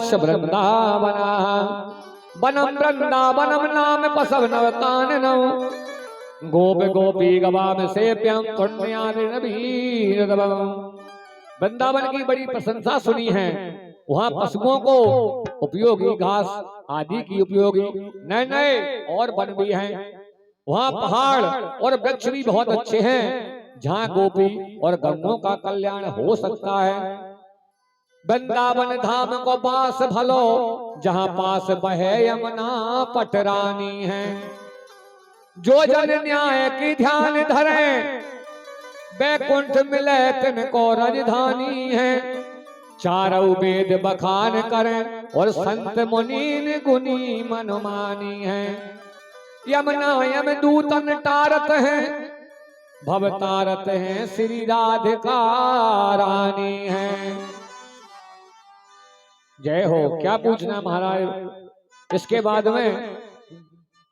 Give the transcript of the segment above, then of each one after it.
वंश वृंदावना वनम वृंदावनम नाम पसव नव काननौ गोप गोपी गवाम सेप्यम वृंदावन की बड़ी प्रशंसा सुनी है। वहाँ पशुओं को उपयोगी घास आदि की उपयोगी नए नए और वन भी हैं। वहाँ पहाड़ और वृक्ष भी बहुत अच्छे हैं जहाँ गोपी और गंगों का कल्याण हो सकता है। वृंदावन धाम को पास भलो जहाँ पास बहे यमुना पटरानी है। जो जन न्याय की ध्यान धरे बैकुंठ मिले तिनको राजधानी है। चारों वेद बखान करें और संत मुनीन गुनी मनमानी है। यमुना यम दूतन टारत है भव तारत है श्री राधिका रानी है। जय हो। क्या पूछना महाराज। इसके बाद में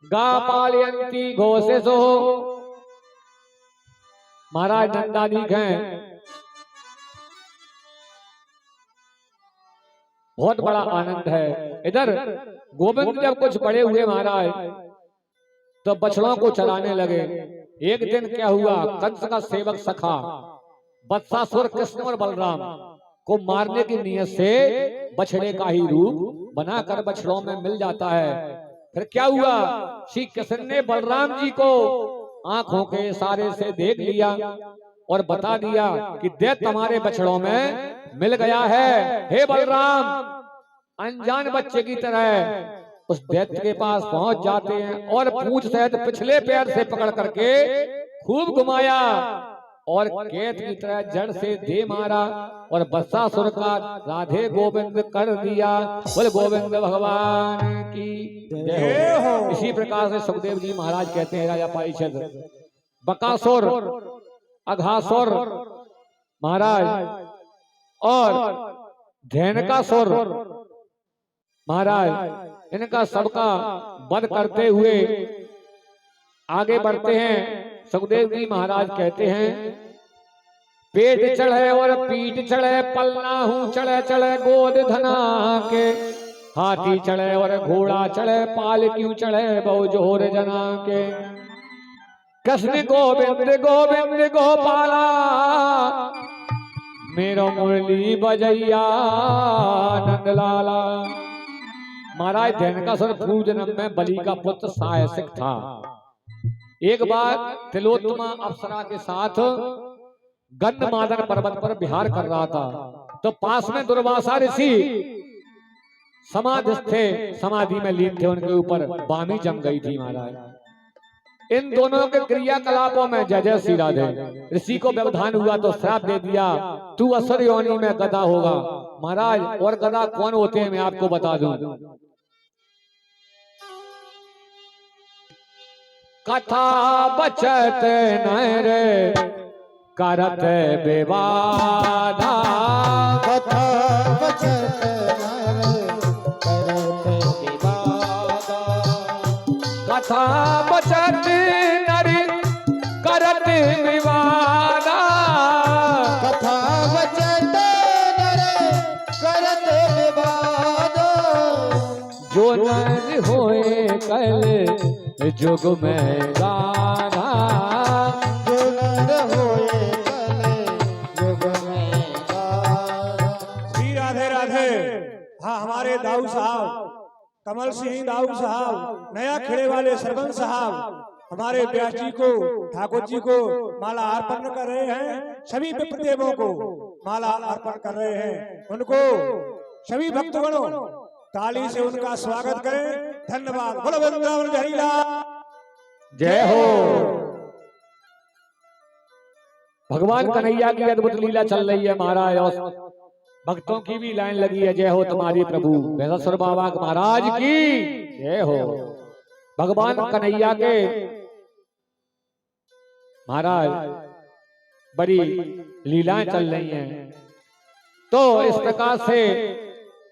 गा पालयंती घोषेसो महाराज नंदादीक हैं। बहुत बड़ा आनंद है। इधर गोविंद जब कुछ बड़े हुए महाराज तो बछड़ों को चलाने लगे। एक दिन क्या हुआ, कंस का सेवक सखा बत्सासुर कृष्ण और बलराम को मारने की नियत से बछड़े का ही रूप बनाकर बछड़ों में मिल जाता है। फिर क्या हुआ, श्री कृष्ण ने बलराम जी को आंखों के इशारे से देख लिया और बता दिया कि देख तुम्हारे बछड़ों में मिल गया है। हे बलराम, अनजान बच्चे की तरह उस दैत्य के पास पहुंच जाते हैं और पूंछ सहित पिछले पैर से पकड़ करके खूब घुमाया और केत की तरह जड़ से दे मारा और बत्सासुर का राधे गोविंद कर दिया। बोल गोविंद भगवान की जय हो। इसी प्रकार से सुखदेव जी महाराज कहते हैं राजा पारीक्षित, बकासुर, अघासुर महाराज और धेनुकासुर महाराज, इनका सबका वध करते हुए आगे बढ़ते हैं। सुखदेव जी महाराज कहते हैं, पेट चढ़े और पीठ चढ़े पलना हूँ चढ़े चढ़े गोद धना के। हाथी चढ़े और घोड़ा चढ़े पाल क्यों चढ़े बहु जोर जना के। कृष्ण गोविंद गोविंद गोपाला मेरो मुरली बजैया नंदलाला। महाराज धेनुकासुर पूर्व जन्म में बलि का पुत्र साहसिक था। एक बार तिलोत्तमा अप्सरा के साथ गंधमादन पर्वत पर विहार कर रहा था तो पास में दुर्वासा ऋषि समाधिस्थ थे, समाधि में लीन थे। उनके ऊपर वामी जम गई थी महाराज। इन दोनों के क्रियाकलापों में जय जय श्री राधे। ऋषि को व्यवधान हुआ तो श्राप दे दिया, तू असुर योनि में गधा होगा। महाराज और गधा कौन होते हैं मैं आपको बता दूं। कथा बचत न रे करत विवादा। कथा बचत न रे करत विवादा। कथा बचत नर करत विवादा। कथा बचत न रे करत विवादा। जो नर होए कल जुग में गाना। जो नर होए कल जुग में गाना। श्री राधे राधे। हाँ, हमारे दाऊ साहब कमल सिंह दाऊ साहब, नया खेड़े वाले सरपंच साहब हमारे व्यास जी को, ठाकुर जी को माला अर्पण कर रहे हैं। सभी पितृदेवों को माला अर्पण कर रहे हैं। उनको सभी भक्तगणों ताली से उनका स्वागत करें। धन्यवाद। बोलो वृंदावन बिहारी लाल जय हो। भगवान कन्हैया की अद्भुत लीला चल रही है महाराज और भक्तों की भी लाइन लगी है। जय हो तुम्हारी प्रभु वैश्वर बाबा महाराज की जय हो। भगवान कन्हैया के महाराज बड़ी लीलाएं चल रही हैं। तो इस प्रकार से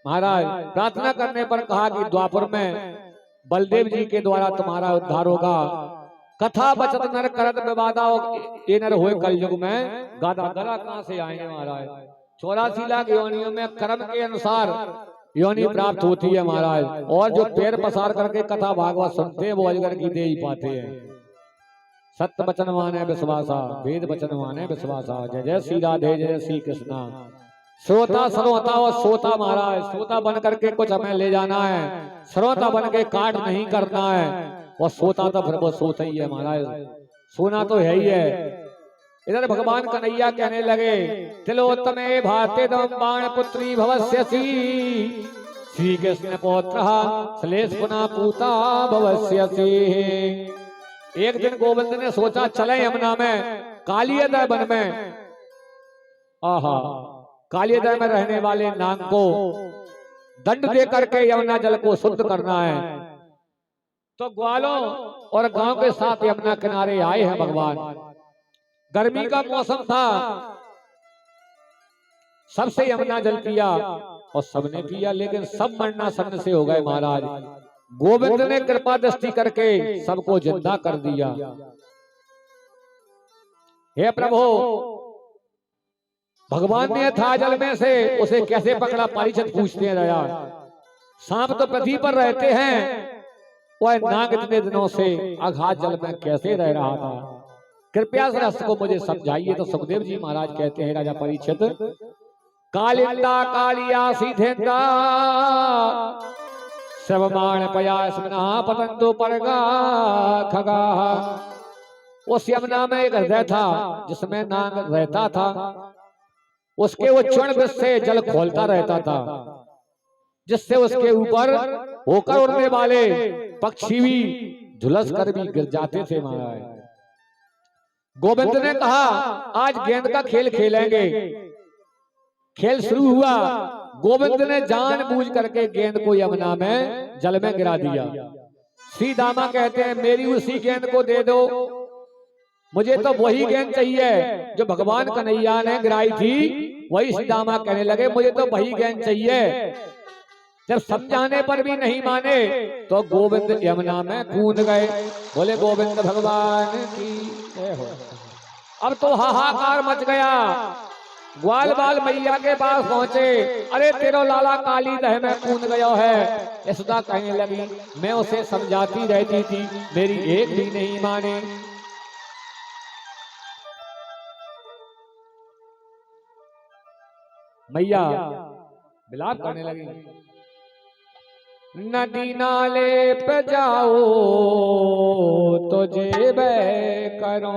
महाराज प्रार्थना करने पर कहा कि द्वापर में बलदेव जी के द्वारा तुम्हारा उद्धार होगा। कथा बचत नर करत विवादा। ये नर हुए कलयुग में गादा गला कहां से आएंगे महाराज। 84 लाख योनियों में कर्म के अनुसार योनि प्राप्त होती है महाराज। और जो पैर पसार करके कथा भागवत सुनते हैं वो अजगर की दे ही पाते हैं। सत्य वचन माने विश्वासा, वेद वचन माने विश्वासा। जय जय श्री राधे, जय श्री कृष्णा। श्रोता श्रोता और श्रोता महाराज, श्रोता बन करके कुछ हमें ले जाना है, श्रोता बन के काट नहीं करना है। और श्रोता तो फिर वो सोता ही है महाराज, सोना तो है ही है। इधर भगवान कन्हैया कहने लगे, तिलोत्तमे भाते दम बाण पुत्री भवस्यसि, श्री कृष्ण पौत्र श्लेष पुनः पूता भवस्यसि। एक दिन गोविंद ने सोचा चले यमुना में, कालियदय वन में। आहा, कालियदय में रहने वाले नाग को दंड दे करके यमुना जल को शुद्ध करना है। तो ग्वालों और गांव के साथ यमुना किनारे आए हैं भगवान। गर्मी का मौसम था, सबसे यमुना जल पिया और सबने पिया, लेकिन सब मरना सन्न से हो गए महाराज। गोविंद ने कृपा दृष्टि करके सबको जिंदा कर दिया। हे प्रभु, भगवान ने था जल में से उसे कैसे पकड़ा? परीक्षित पूछते हैं दया। सांप तो पृथ्वी पर रहते हैं, वह नाग इतने दिनों से अगाध जल में कैसे रह रहा था? कृपया इस रहस्य को मुझे समझाइए। तो सुखदेव जी महाराज कहते हैं, राजा परीक्षित, कालिंदा कालिया सीधेंदा श्रवमाण पया स्मना पतंदो परगा खगा। उस यमुना में एक हृदय था जिसमें नाग रहता था, उसके वो चरण वृक्ष से जल खोलता रहता था, जिससे उसके ऊपर होकर उड़ने वाले पक्षी भी झुलस कर भी गिर जाते थे महाराज। गोविंद ने कहा आज गेंद का खेल खेलेंगे। खेल शुरू हुआ, गोविंद ने जानबूझ करके गेंद को यमुना में जल में गिरा दिया। श्री दामा कहते हैं मेरी उसी गेंद को दे दो, मुझे तो वही गेंद चाहिए जो भगवान कन्हैया ने गिराई थी। वही श्री दामा कहने लगे मुझे तो वही गेंद चाहिए। जब समझाने पर भी नहीं माने तो गोविंद यमुना में कूद गए। बोले गोविंद भगवान की जय हो। अब तो हाहाकार मच गया। ग्वाल बाल मैया के पास पहुंचे, अरे तेरो लाला काली दह में कूद गया है। यशोदा कहने लगी मैं उसे समझाती रहती थी, मेरी एक भी नहीं माने। मैया विलाप करने लगी, नदी नाले पे जाओ तो जेबे करो,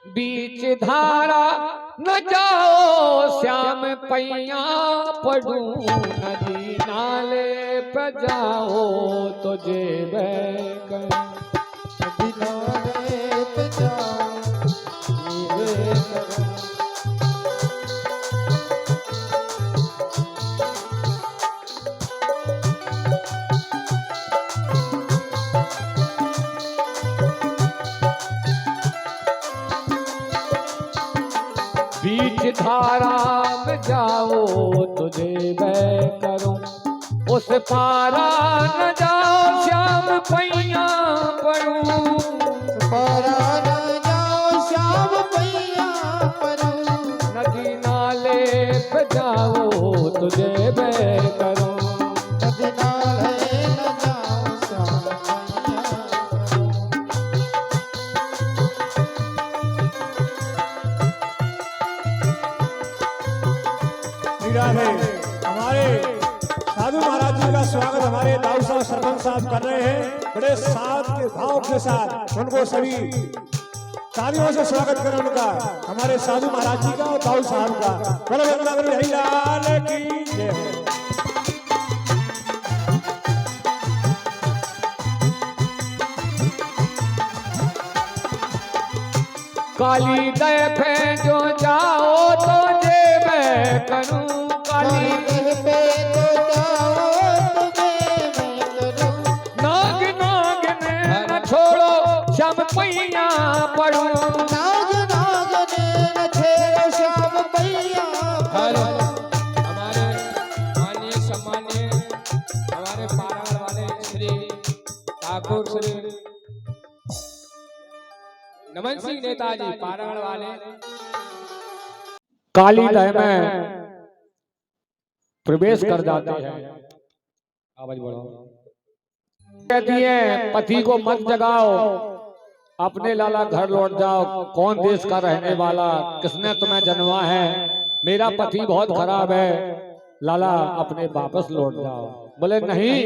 बीच धारा न जाओ श्याम पैया पड़ू। नदी नाले पे जाओ तो जेबे करो, नदी नाले पे जाओ जेबे करो। बीच धारा में जाओ तुझे मैं करूं, उस पारा न जाओ श्याम पैया पड़ूं। पारा न जाओ श्याम पैया पड़ूं। नदी नाले पे जाओ तुझे मैं करूं, नदी नाले न जाओ श्याम पैया मीरा है। हमारे साधु महाराज जी का स्वागत हमारे दाऊ साहब सरपंच साहब कर रहे हैं, बड़े साथ के भाव के साथ उनको सभी तालियों से स्वागत करें उनका, हमारे साधु महाराज जी का और दाऊ साहब का। बोलो वृंदावन हरि लाल की जय हो। काली दह पे जो जाओ तो जे मैं करूं। काली दह पे जो जाओ तुम्हें मैं करूं। नाग नाग ने न छोड़ो श्याम पैया पड़ूं। नाग नाग ने न छेड़ो श्याम पैया पड़ूं। हमारे माननीय सम्मानीय हमारे पारागढ़ वाले श्री ठाकुर श्री नमन सिंह नेताजी पारागढ़ वाले काली दह में प्रवेश कर जाते हैं। आवाज बढ़ाओ। कहती है पति को मत जगाओ, अपने लाला घर लौट जाओ। कौन देश का रहने वाला, किसने तुम्हें जन्मा है? मेरा पति बहुत खराब है, लाला अपने वापस लौट जाओ। बोले नहीं,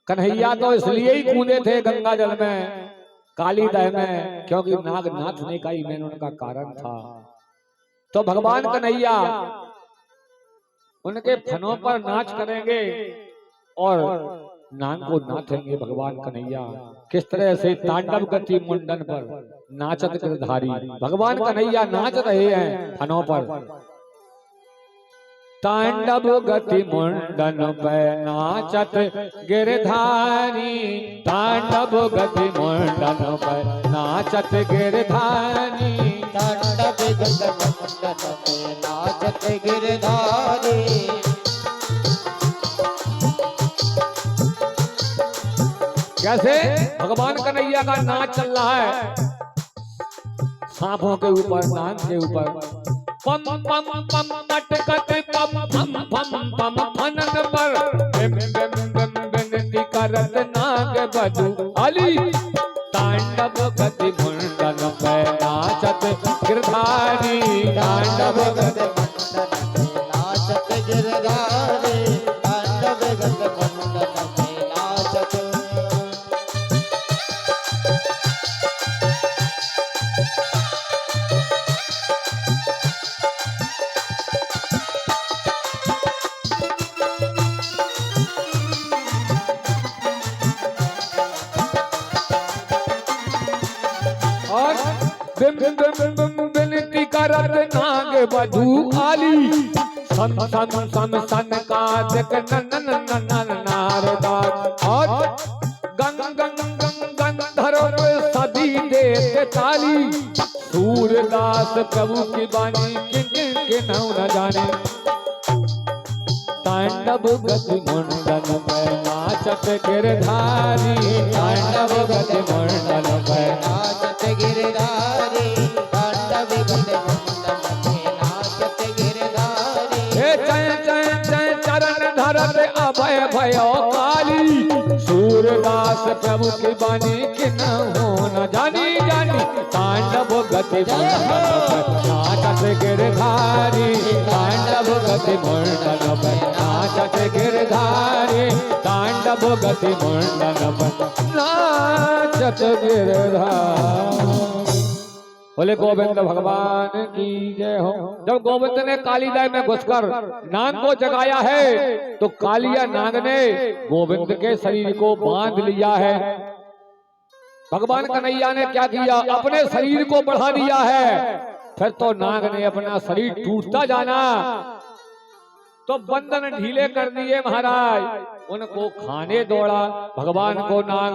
कन्हैया तो इसलिए ही कूदे थे गंगा जल में, काली दह में, क्योंकि नागनाथ ने कही मैंने उनका कारण था। तो भगवान कन्हैया उनके फनों पर नाच करेंगे और नाग को नाचेंगे। भगवान कन्हैया किस तरह से तांडव गति मुंडन पर नाचत गिरधारी, भगवान कन्हैया नाच रहे हैं फनों पर। तांडव गति मुंडन पे नाचत गिरधारी, तांडव गति मुंडन पे नाचत गिरधारी, तांडव गति मुंडन पे नाचत गिरधारी। कैसे भगवान कन्हैया का नाच चल रहा है, सांपों के ऊपर, नाग के ऊपर, पम पम पम पटकत पम पम पम पम फनन पर, बिम बिम बिम बिनती करत नाग बधु अली। तांडव गति मुंडन पे नाचत गिरधारी, तांडव गति मुंडन पे नाचत गिरधारी, तांडव गति मुंडन पे नाचत। बिम बिम बिम बिनती करत नाग बधु आली। सन सन सन सन काजक नन नन नन नारदास, और गंग गंग गंग गंधर्व सदी देते ताली। सूरदास प्रभु की बानी किन के नाम न जाने। तांडव गति मुंडन पे नाचत गिरधारी, तांडव गति मुंडन पे नाचत गिरधारी, तांडव गति मुंडन पे नाचत गिरधारी। हे चय चय चय चरण धरत अभय भयो काली। सूरदास प्रभु की बानी किन हो न जानी जानी। तांडव गति मुंडन पे नाचत गिरधारी, तांडव गति मुंडन पे नाचत गिरधारी, तांडव गति मुंडन पे नाचत गिरधारी। बोले गोविंद भगवान की जय हो। जब गोविंद ने कालीदाय में घुसकर नाग को जगाया है, तो कालिया नाग ने गोविंद के शरीर को बांध लिया है। भगवान कन्हैया ने क्या किया, अपने शरीर को बढ़ा दिया है। फिर तो नाग ने अपना शरीर टूटता जाना, तो बंधन ढीले कर दिए महाराज। उनको खाने दौड़ा भगवान को नाग।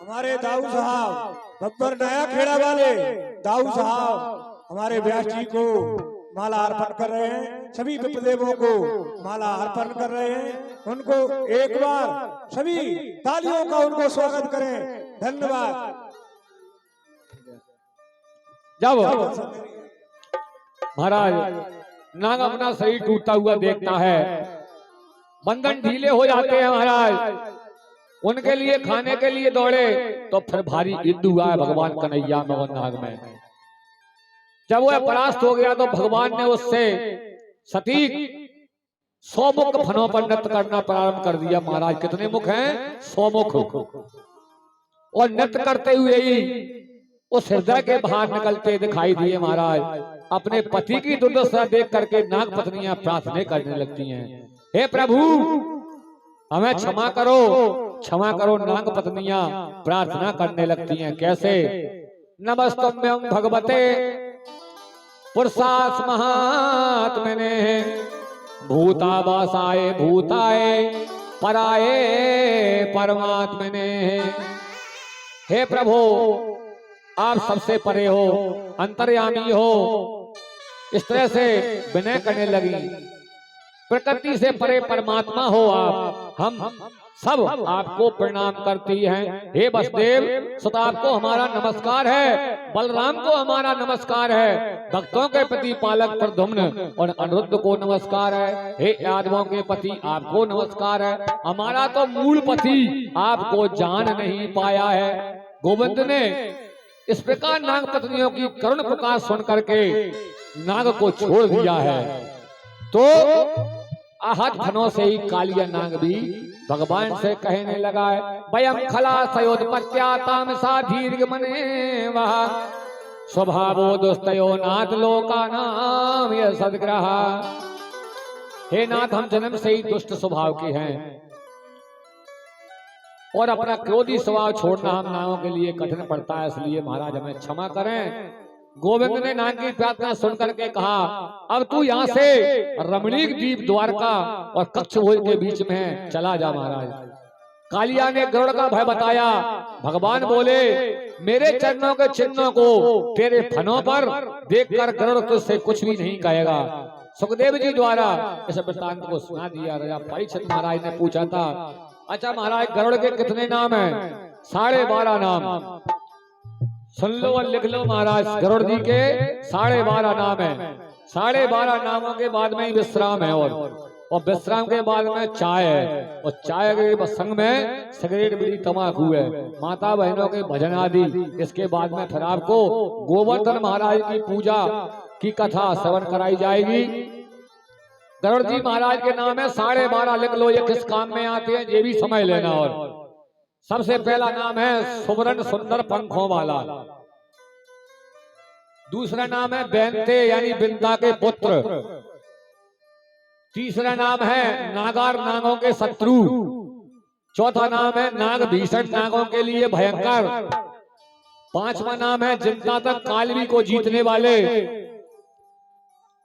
हमारे दाऊ साहब बब्बर नया खेड़ा वाले दाऊ साहब हमारे व्यास जी को माला अर्पण कर रहे हैं। सभी विप्रदेवों को माला अर्पण कर रहे हैं। उनको एक बार सभी तालियों का उनको स्वागत करें। धन्यवाद। जब महाराज नाग अपना शरीर टूटता हुआ देखता है, बंधन ढीले हो जाते हैं महाराज। उनके लिए खाने के लिए दौड़े, तो फिर भारी युद्ध हुआ है भगवान कन्हैया में और नाग में। जब वह परास्त हो गया, तो भगवान ने उससे सटीक 100 मुख फनों पर नृत्य करना प्रारंभ कर दिया। महाराज कितने मुख हैं? 100 मुख। और नृत्य करते हुए ही उस हृदय के बाहर निकलते दिखाई दिए महाराज। अपने पति की दुर्दशा देख करके नाग पत्नियां प्रार्थना करने लगती हैं, हे प्रभु हमें क्षमा करो, क्षमा करो। नाग पत्नियां प्रार्थना करने लगती हैं। कैसे? नमस्तुभ्यं भगवते पुरुषास महात्मने, भूतावासाय भूताय पराये परमात्मने। हे प्रभु आप सबसे परे हो, अंतर्यामी हो। इस तरह से विनय करने लगी। प्रकृति से परे परमात्मा हो आप, हम सब आपको प्रणाम करती हैं। हे वसुदेव सुत आपको हमारा नमस्कार है, बलराम को हमारा नमस्कार है, भक्तों के प्रति पालक प्रद्युम्न और अनिरुद्ध को नमस्कार है। हे यादवों के पति आपको नमस्कार है, हमारा तो मूल पति आपको जान नहीं पाया है। गोविंद ने इस प्रकार नाग पत्नियों की करुण पुकार सुन करके नाग को छोड़ दिया है। तो आहत फनों से ही कालिया नाग भी भगवान से कहने लगा है, वयम खला सयोत्पत्त्याताम सा दीर्घ मने वहा स्वभावो दुस्तयो नाथ लोका नाम यह सदग्रह। हे नाथ, हम जन्म से ही दुष्ट स्वभाव के हैं और अपना क्रोधी स्वभाव छोड़ना हम नामों के लिए कठिन पड़ता है, इसलिए महाराज हमें क्षमा करें। गोविंद ने नाग की प्रार्थना सुनकर के कहा, अब तू यहाँ से रमणीक द्वीप द्वारका और कक्ष भोज के बीच में चला जा महाराज। कालिया ने गरुड़ का भय बताया। भगवान बोले, मेरे चरणों के चिन्हों को तेरे फनों पर देखकर गरुड़ तुझसे कुछ भी नहीं कहेगा। सुखदेव जी द्वारा इस वृत्तांत को सुना दिया। राजा परीक्षित महाराज ने पूछा था, अच्छा महाराज गरुड़ के कितने नाम हैं? 12.5 नाम। सुन लो और लिख लो महाराज, गरुड़ जी के 12.5 नाम है। 12.5 नामों के बाद में ही विश्राम है और विश्राम के बाद में चाय है और चाय के संग में सिगरेट बीड़ी तंबाकू है, माता बहनों के भजन आदि। इसके बाद में फिर आपको गोवर्धन महाराज की पूजा की कथा श्रवण कराई जाएगी। गरुड़ जी महाराज के नाम है 12.5 लिख लो, ये किस काम में आते हैं ये भी समझ लेना। और सबसे पहला नाम है सुवर्ण सुंदर पंखों वाला, दूसरा नाम है बेंते यानी बिंदा के पुत्र, तीसरा नाम है नागार नागों के शत्रु, चौथा नाम है नाग भीषण नागों के लिए भयंकर, पांचवा नाम है जिंदा तक कालवी को जीतने वाले,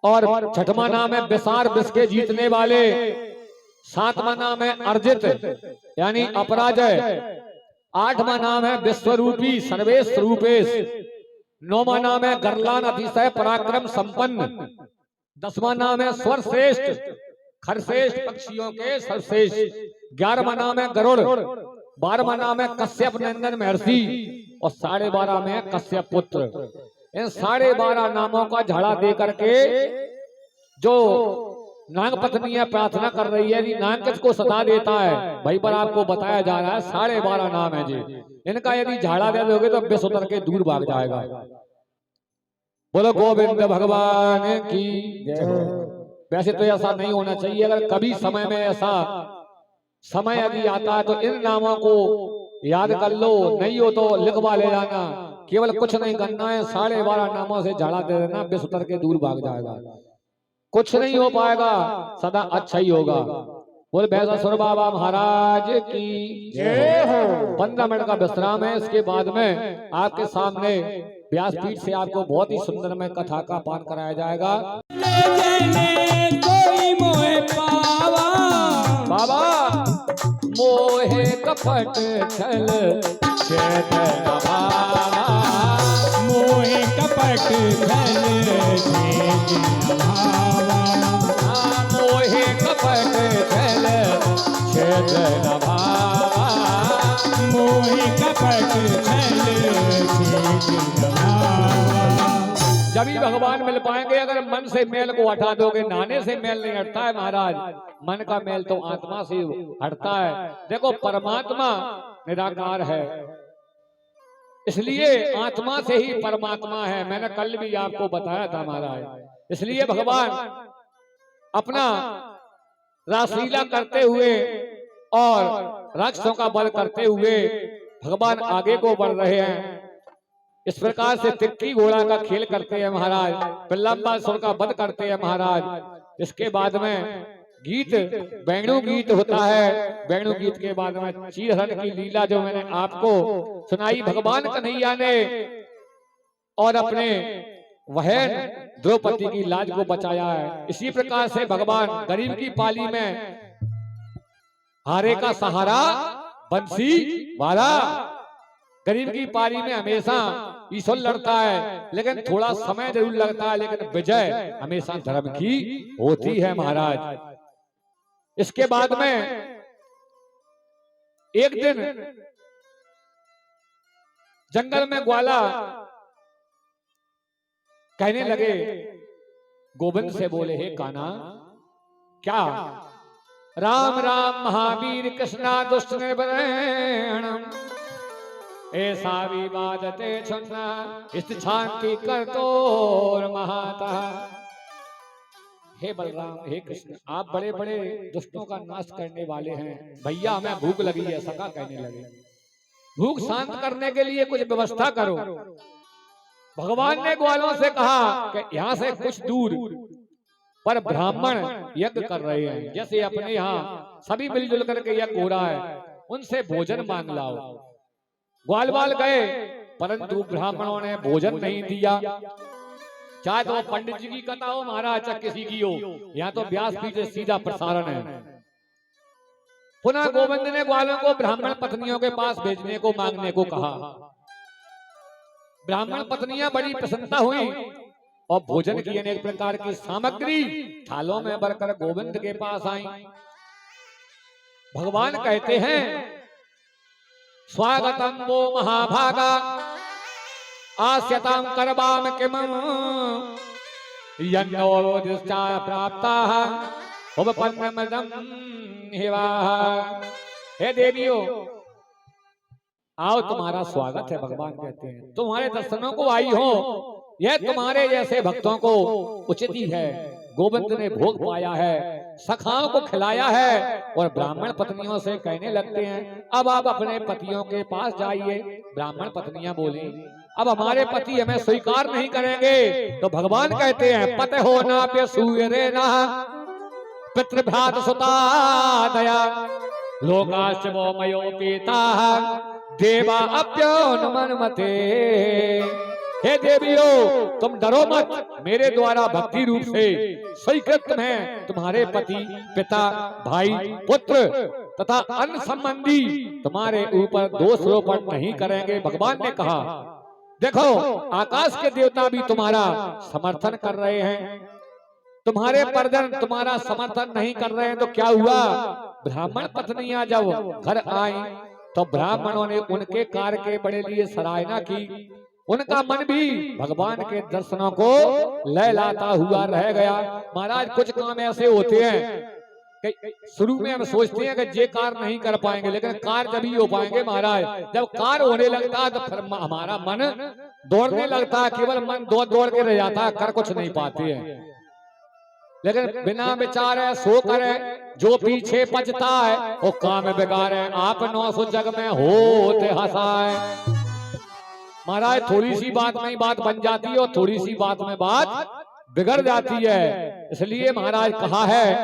और छठवां नाम है विसार विष के जीतने वाले, सातवां नाम है अर्जित यानी अपराजय, आठवां नाम है विश्वरूपी सर्वेश रूपेश, नौवां नाम है गरलान अतिशय पराक्रम संपन्न, 10वां नाम है स्वर श्रेष्ठ खरश्रेष्ठ पक्षियों के सर्वश्रेष्ठ, 11वां नाम है गरुड़, 12वां नाम है कश्यप नंदन महर्षि और 12.5 में है कश्यप पुत्र। इन 12.5 नामों का झाड़ा दे करके जो नाग पत्नी प्रार्थना कर रही है, नाग किसको सता देता है भाई पर आपको बताया जा रहा है 12.5 नाम है जी। इनका यदि झाड़ा दे दोगे तो विष उतर के दूर भाग जाएगा। बोलो गोविंद भगवान की जय हो। वैसे तो ऐसा नहीं होना चाहिए, अगर कभी समय में ऐसा समय यदि आता है तो इन नामों को याद कर लो, नहीं हो तो लिखवा ले जाना। केवल कुछ नहीं करना है, 12.5 नामों से झाड़ा दे देना, विष उतर के दूर भाग जाएगा। कुछ नहीं हो पाएगा, सदा अच्छा ही होगा। बोल भैंसासुर बाबा महाराज की जय हो। 15 मिनट का विश्राम है, इसके बाद में आपके सामने व्यासपीठ से आपको बहुत ही सुंदर में कथा का पाठ कराया जाएगा। कोई मोहे पावा बाबा मोहे कपट छल चेतन भावा, मोहे कपट छल चेतन भावा, मोहे कपट छल चेतन भावा, मोहे कपट छल चेतन भावा। जब ही भगवान मिल पाएंगे, अगर मन से मैल को हटा दोगे, नहाने से मैल नहीं हटता है महाराज, मन का मैल तो आत्मा से हटता है। देखो परमात्मा निराकार है, इसलिए आत्मा से ही परमात्मा है। मैंने कल भी आपको बताया था महाराज। इसलिए भगवान अपना रासलीला करते हुए और राक्षसों का बल करते हुए भगवान आगे को बढ़ रहे हैं। इस प्रकार से तिक्की घोड़ा का खेल करते हैं महाराज, प्रलंबासुर का वध करते हैं महाराज। इसके बाद में गीत वेणु गीत होता है, वेणु गीत के बाद में चीरहरण की लीला जो मैंने आपको सुनाई, भगवान कन्हैया ने और अपने बहन द्रौपदी की लाज को बचाया है। इसी प्रकार से भगवान गरीब की पाली में हारे का सहारा बंसी वाला, गरीब की पारी में हमेशा ईश्वर लड़ता है, लेकिन थोड़ा समय जरूर लगता है, लेकिन विजय हमेशा धर्म की होती है महाराज। इसके बाद में एक दिन जंगल में ग्वाला कहने लगे, गोविंद से बोले, हे कान्हा, क्या राम राम महावीर कृष्णा दुष्ट निबरण ऐसा विवादते छुन्ना इस शांति कर तो महाता। हे बलराम, हे कृष्ण, आप बड़े बड़े दुष्टों का नाश करने वाले हैं, भैया हमें भूख लगी है। सखा कहने लगे, भूख शांत करने के लिए कुछ व्यवस्था करो। भगवान ने ग्वालों से कहा कि यहाँ से कुछ दूर पर ब्राह्मण यज्ञ कर रहे हैं, जैसे अपने यहाँ सभी मिलजुल करके यज्ञ हो रहा है, उनसे भोजन मांग लाओ। ग्वाल बाल गए, परंतु ब्राह्मणों ने भोजन नहीं दिया। चाहे तो पंडित जी की कथा हो महाराज, चाहे किसी की हो, यहाँ तो व्यास पीठ से सीधा प्रसारण है। पुनः गोविंद ने ग्वालों को ब्राह्मण पत्नियों के पास भेजने को मांगने को कहा। ब्राह्मण पत्नियां बड़ी प्रसन्नता हुई और भोजन की अनेक प्रकार की सामग्री थालों में भरकर गोविंद के पास आई। भगवान कहते हैं, स्वागतम वो महाभागा आस्यतां करवाम किमं यन्नोदिष्टा प्राप्ताः उपपन्नमदं हिवाः। हे देवियों, आओ, तुम्हारा स्वागत है। भगवान कहते हैं, तुम्हारे दर्शनों को आई हो, यह तुम्हारे जैसे भक्तों को उचित ही है। गोविंद ने भोग पाया है, सखाओं को खिलाया है और ब्राह्मण पत्नियों से कहने लगते हैं, अब आप अपने पतियों के पास जाइए। ब्राह्मण पत्नियां बोली, अब हमारे पति हमें स्वीकार नहीं करेंगे। तो भगवान कहते हैं, पत हो ना पे सूर्य ना पितृभ्रात सुता दया लोकाश्चमो मयो पीता देवा अप्यो नमन मते। हे देवियों, तुम डरो मत, मेरे द्वारा भक्ति रूप से स्वीकृत हैं तुम्हारे पति, पिता, भाई, पुत्र तथा अन्य संबंधी तुम्हारे ऊपर दोष रोपण नहीं करेंगे। भगवान ने कहा, देखो, आकाश के देवता भी तुम्हारा समर्थन कर रहे हैं, तुम्हारे परजन तुम्हारा समर्थन नहीं कर रहे हैं। तो क्या हुआ, ब्राह्मण पत्नियां जब घर आई तो ब्राह्मणों ने उनके कार्य के बड़े लिए सराहना की। उनका मन भी भगवान के दर्शनों को लहलाता हुआ रह गया। महाराज, कुछ काम ऐसे होते हैं कि शुरू में हम सोचते हैं कि ये कार्य नहीं कर पाएंगे, लेकिन कार्य जब ही हो पाएंगे महाराज। जब कार्य होने लगता है तो फिर हमारा मन दौड़ने लगता है, केवल मन दौड़ दौड़ के रह जाता है, कर कुछ नहीं पाते हैं। लेकिन बिना विचारे सो करे, जो पीछे पचता है वो काम बिगाड़े, आप 900 जग में होते हंसाए। महाराज, थोड़ी सी बात में ही बात बन जाती है और थोड़ी सी बात में बात बिगड़ जाती है। इसलिए महाराज कहा है,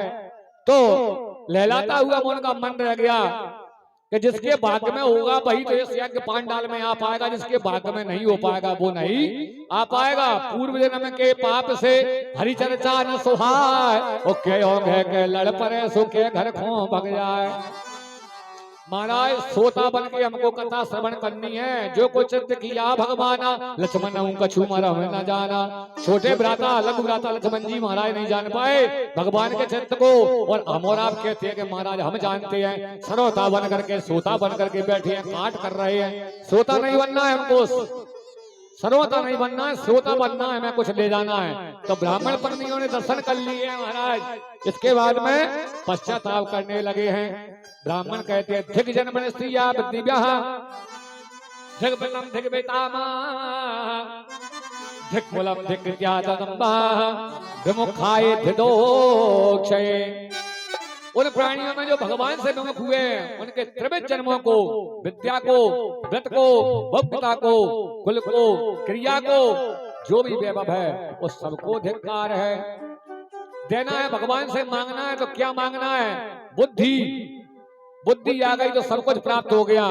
तो लहलाता हुआ उनका मन रह गया कि जिसके भाग्य में होगा वही तो इस यज्ञ पांडाल में आ पाएगा, जिसके भाग्य में नहीं हो पाएगा वो नहीं आ पाएगा। पूर्व जन्म के पाप से हरि चर्चा न सुहाय, ओ के योग है के लड़ परे सो के घर खो भग जाए। महाराज, सोता बन के हमको कथा श्रवण करनी है। जो कुछ चित्त किया भगवाना, लक्ष्मण कछु मरम न जाना। छोटे भ्राता लघु भ्राता लक्ष्मण जी महाराज नहीं जान पाए भगवान के चित्त को, और हम और आप कहते हैं कि महाराज हम जानते हैं। सरोता बन करके सोता बन करके बैठे हैं, काट कर रहे हैं। सोता नहीं बनना है हमको, सरोता नहीं बनना है, श्रोता बनना है, हमें कुछ ले जाना है। तो ब्राह्मण पत्नियों ने दर्शन कर लिए हैं महाराज। इसके बाद में पश्चाताप करने लगे हैं। ब्राह्मण कहते हैं, धिक जन्म स्त्रिया दिव्या धिक बलम धिक बेतामा धिक मूलम धिक ज्ञातम्बा विमुखाय धिदोक्षये। उन प्राणियों में जो भगवान से विमुख हुए हैं, उनके त्रिविध जन्मों को, विद्या को, व्रत को, भक्ति को, कुल को, क्रिया को, जो भी वैभव है उस सबको धिक्कार है। देना है भगवान से, मांगना है तो क्या मांगना है, बुद्धि। बुद्धि आ गई तो सब कुछ प्राप्त हो गया।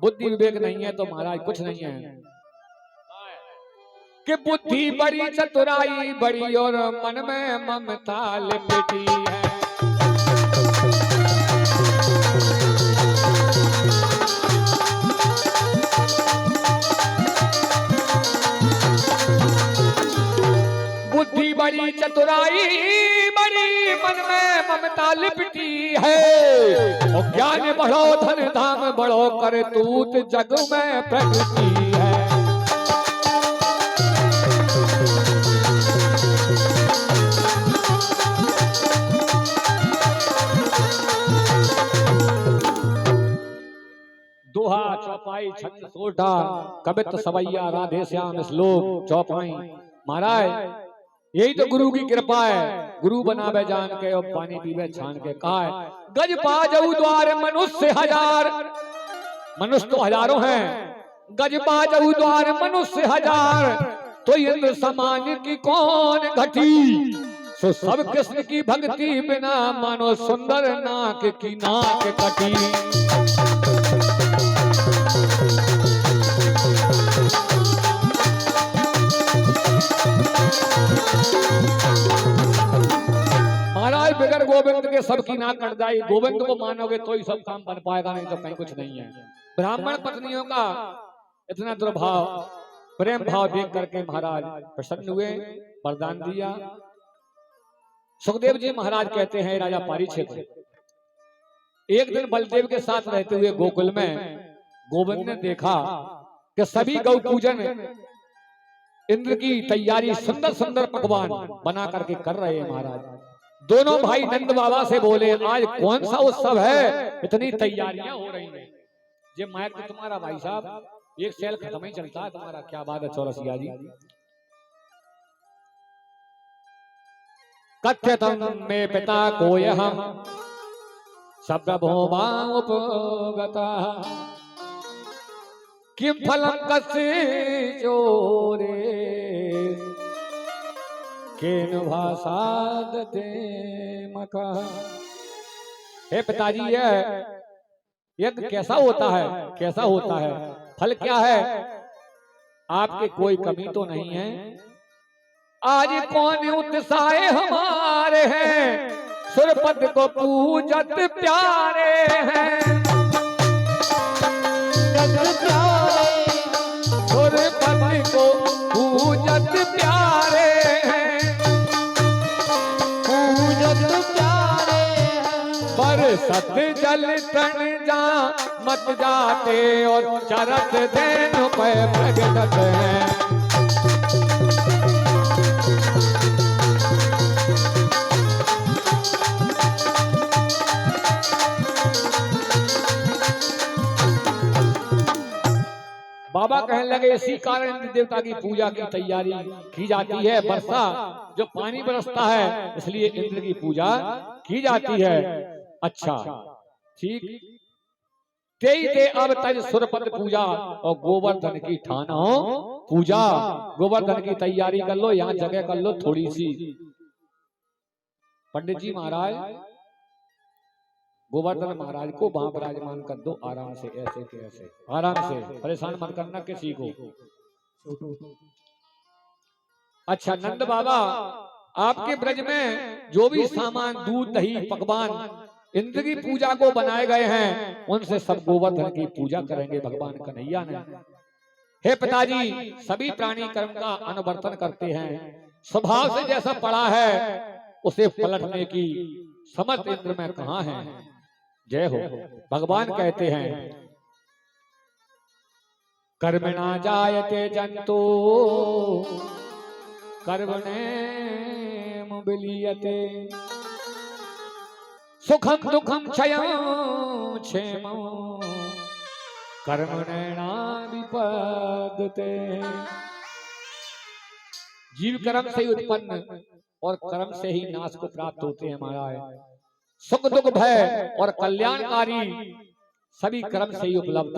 बुद्धि विवेक नहीं है तो महाराज कुछ नहीं है। कि बुद्धि बड़ी चतुराई बड़ी और मन में ममता लिपटी है। बुद्धि बड़ी चतुराई बड़ी मन में ममता जानता लिपटी है, और ज्ञान बढ़ो धन धाम बढ़ो कर तूत जग में प्रगति है। दोहा चौपाई छंद सोटा कवित सवैया राधे श्याम श्लोक चौपाई। महाराज यही तो गुरु की कृपा है, गुरु बनावे जान के और पानी पीवे छान के। कहा है गज बाजऊ द्वार मनुष्य हजार, मनुष्य तो हजारों हैं, गज बाजऊ द्वार मनुष्य हजार, तो इंद्र समान की कौन घटी, सो सब कृष्ण की भक्ति बिना मानो सुंदर नाक की नाक कटी। महाराज बगैर गोविंद के सबकी नाक कट जाए, गोविंद को मानोगे तो ही सब काम बन पाएगा, नहीं तो कहीं कुछ नहीं है। ब्राह्मण पत्नियों का इतना दुर्भाव, प्रेम भाव देख करके महाराज प्रसन्न हुए, वरदान दिया। सुखदेव जी महाराज कहते हैं राजा परीक्षित, एक दिन बलदेव के साथ रहते हुए गोकुल में गोविंद ने देखा कि सभी गौ पूजन इंद्र की तैयारी सुंदर सुंदर पकवान बना करके कर रहे हैं। महाराज दोनों भाई नंद बाबा से बोले आज कौन सा उत्सव है, इतनी तैयारियां हो रही हैं। ये माइक तो तुम्हारा भाई साहब एक सेल खत्म ही चलता है तुम्हारा, क्या बात है चौरसिया जी। कथ्यतम में पिता को यह शब्दभोमा उपगता, किम फलम कस्य चोरे केन भाषादते मका। हे पिताजी यज्ञ कैसा होता है, कैसा होता है, फल क्या है, आपके कोई कमी तो नहीं है। आज कौन उत्साह हमारे हैं, सुरपद को पूजत प्यारे हैं, सुरपद को पूजत प्यारे हैं, पूजत प्यारे हैं। पर सत जल तन जा मत जाते और चरत देन पे प्रगटत हैं। बाबा कहने लगे इसी कारण इंद्र देवता की पूजा की तैयारी की जाती है। वर्षा जो पानी बरसता है इसलिए इंद्र की पूजा की जाती है। अच्छा ठीक, ते अब तज सुरपद पूजा और गोवर्धन की ठानो पूजा। गोवर्धन की तैयारी कर लो, यहाँ जगह कर लो थोड़ी सी। पंडित जी महाराज गोवर्धन महाराज को वहां विराजमान कर दो आराम से, ऐसे के ऐसे आराम से, परेशान मत करना किसी को। अच्छा नंद बाबा आपके ब्रज में जो भी सामान दूध दही पकवान इंद्र की पूजा को बनाए गए हैं उनसे सब गोवर्धन की पूजा करेंगे भगवान कन्हैया ने। हे पिताजी सभी प्राणी कर्म का अनुवर्तन करते हैं, स्वभाव से जैसा पड़ा है उसे पलटने की समर्थ इंद्र में कहां है। जय हो। भगवान कहते हैं कर्मणा जायते जंतु कर्मणे विलीयते, सुखम दुखम क्षयं क्षेमं कर्मणेना विपद्यते। जीव कर्म से ही उत्पन्न और कर्म से ही नाश को प्राप्त होते हैं। महाराज सुख दुख भय और कल्याणकारी सभी कर्म से ही उपलब्ध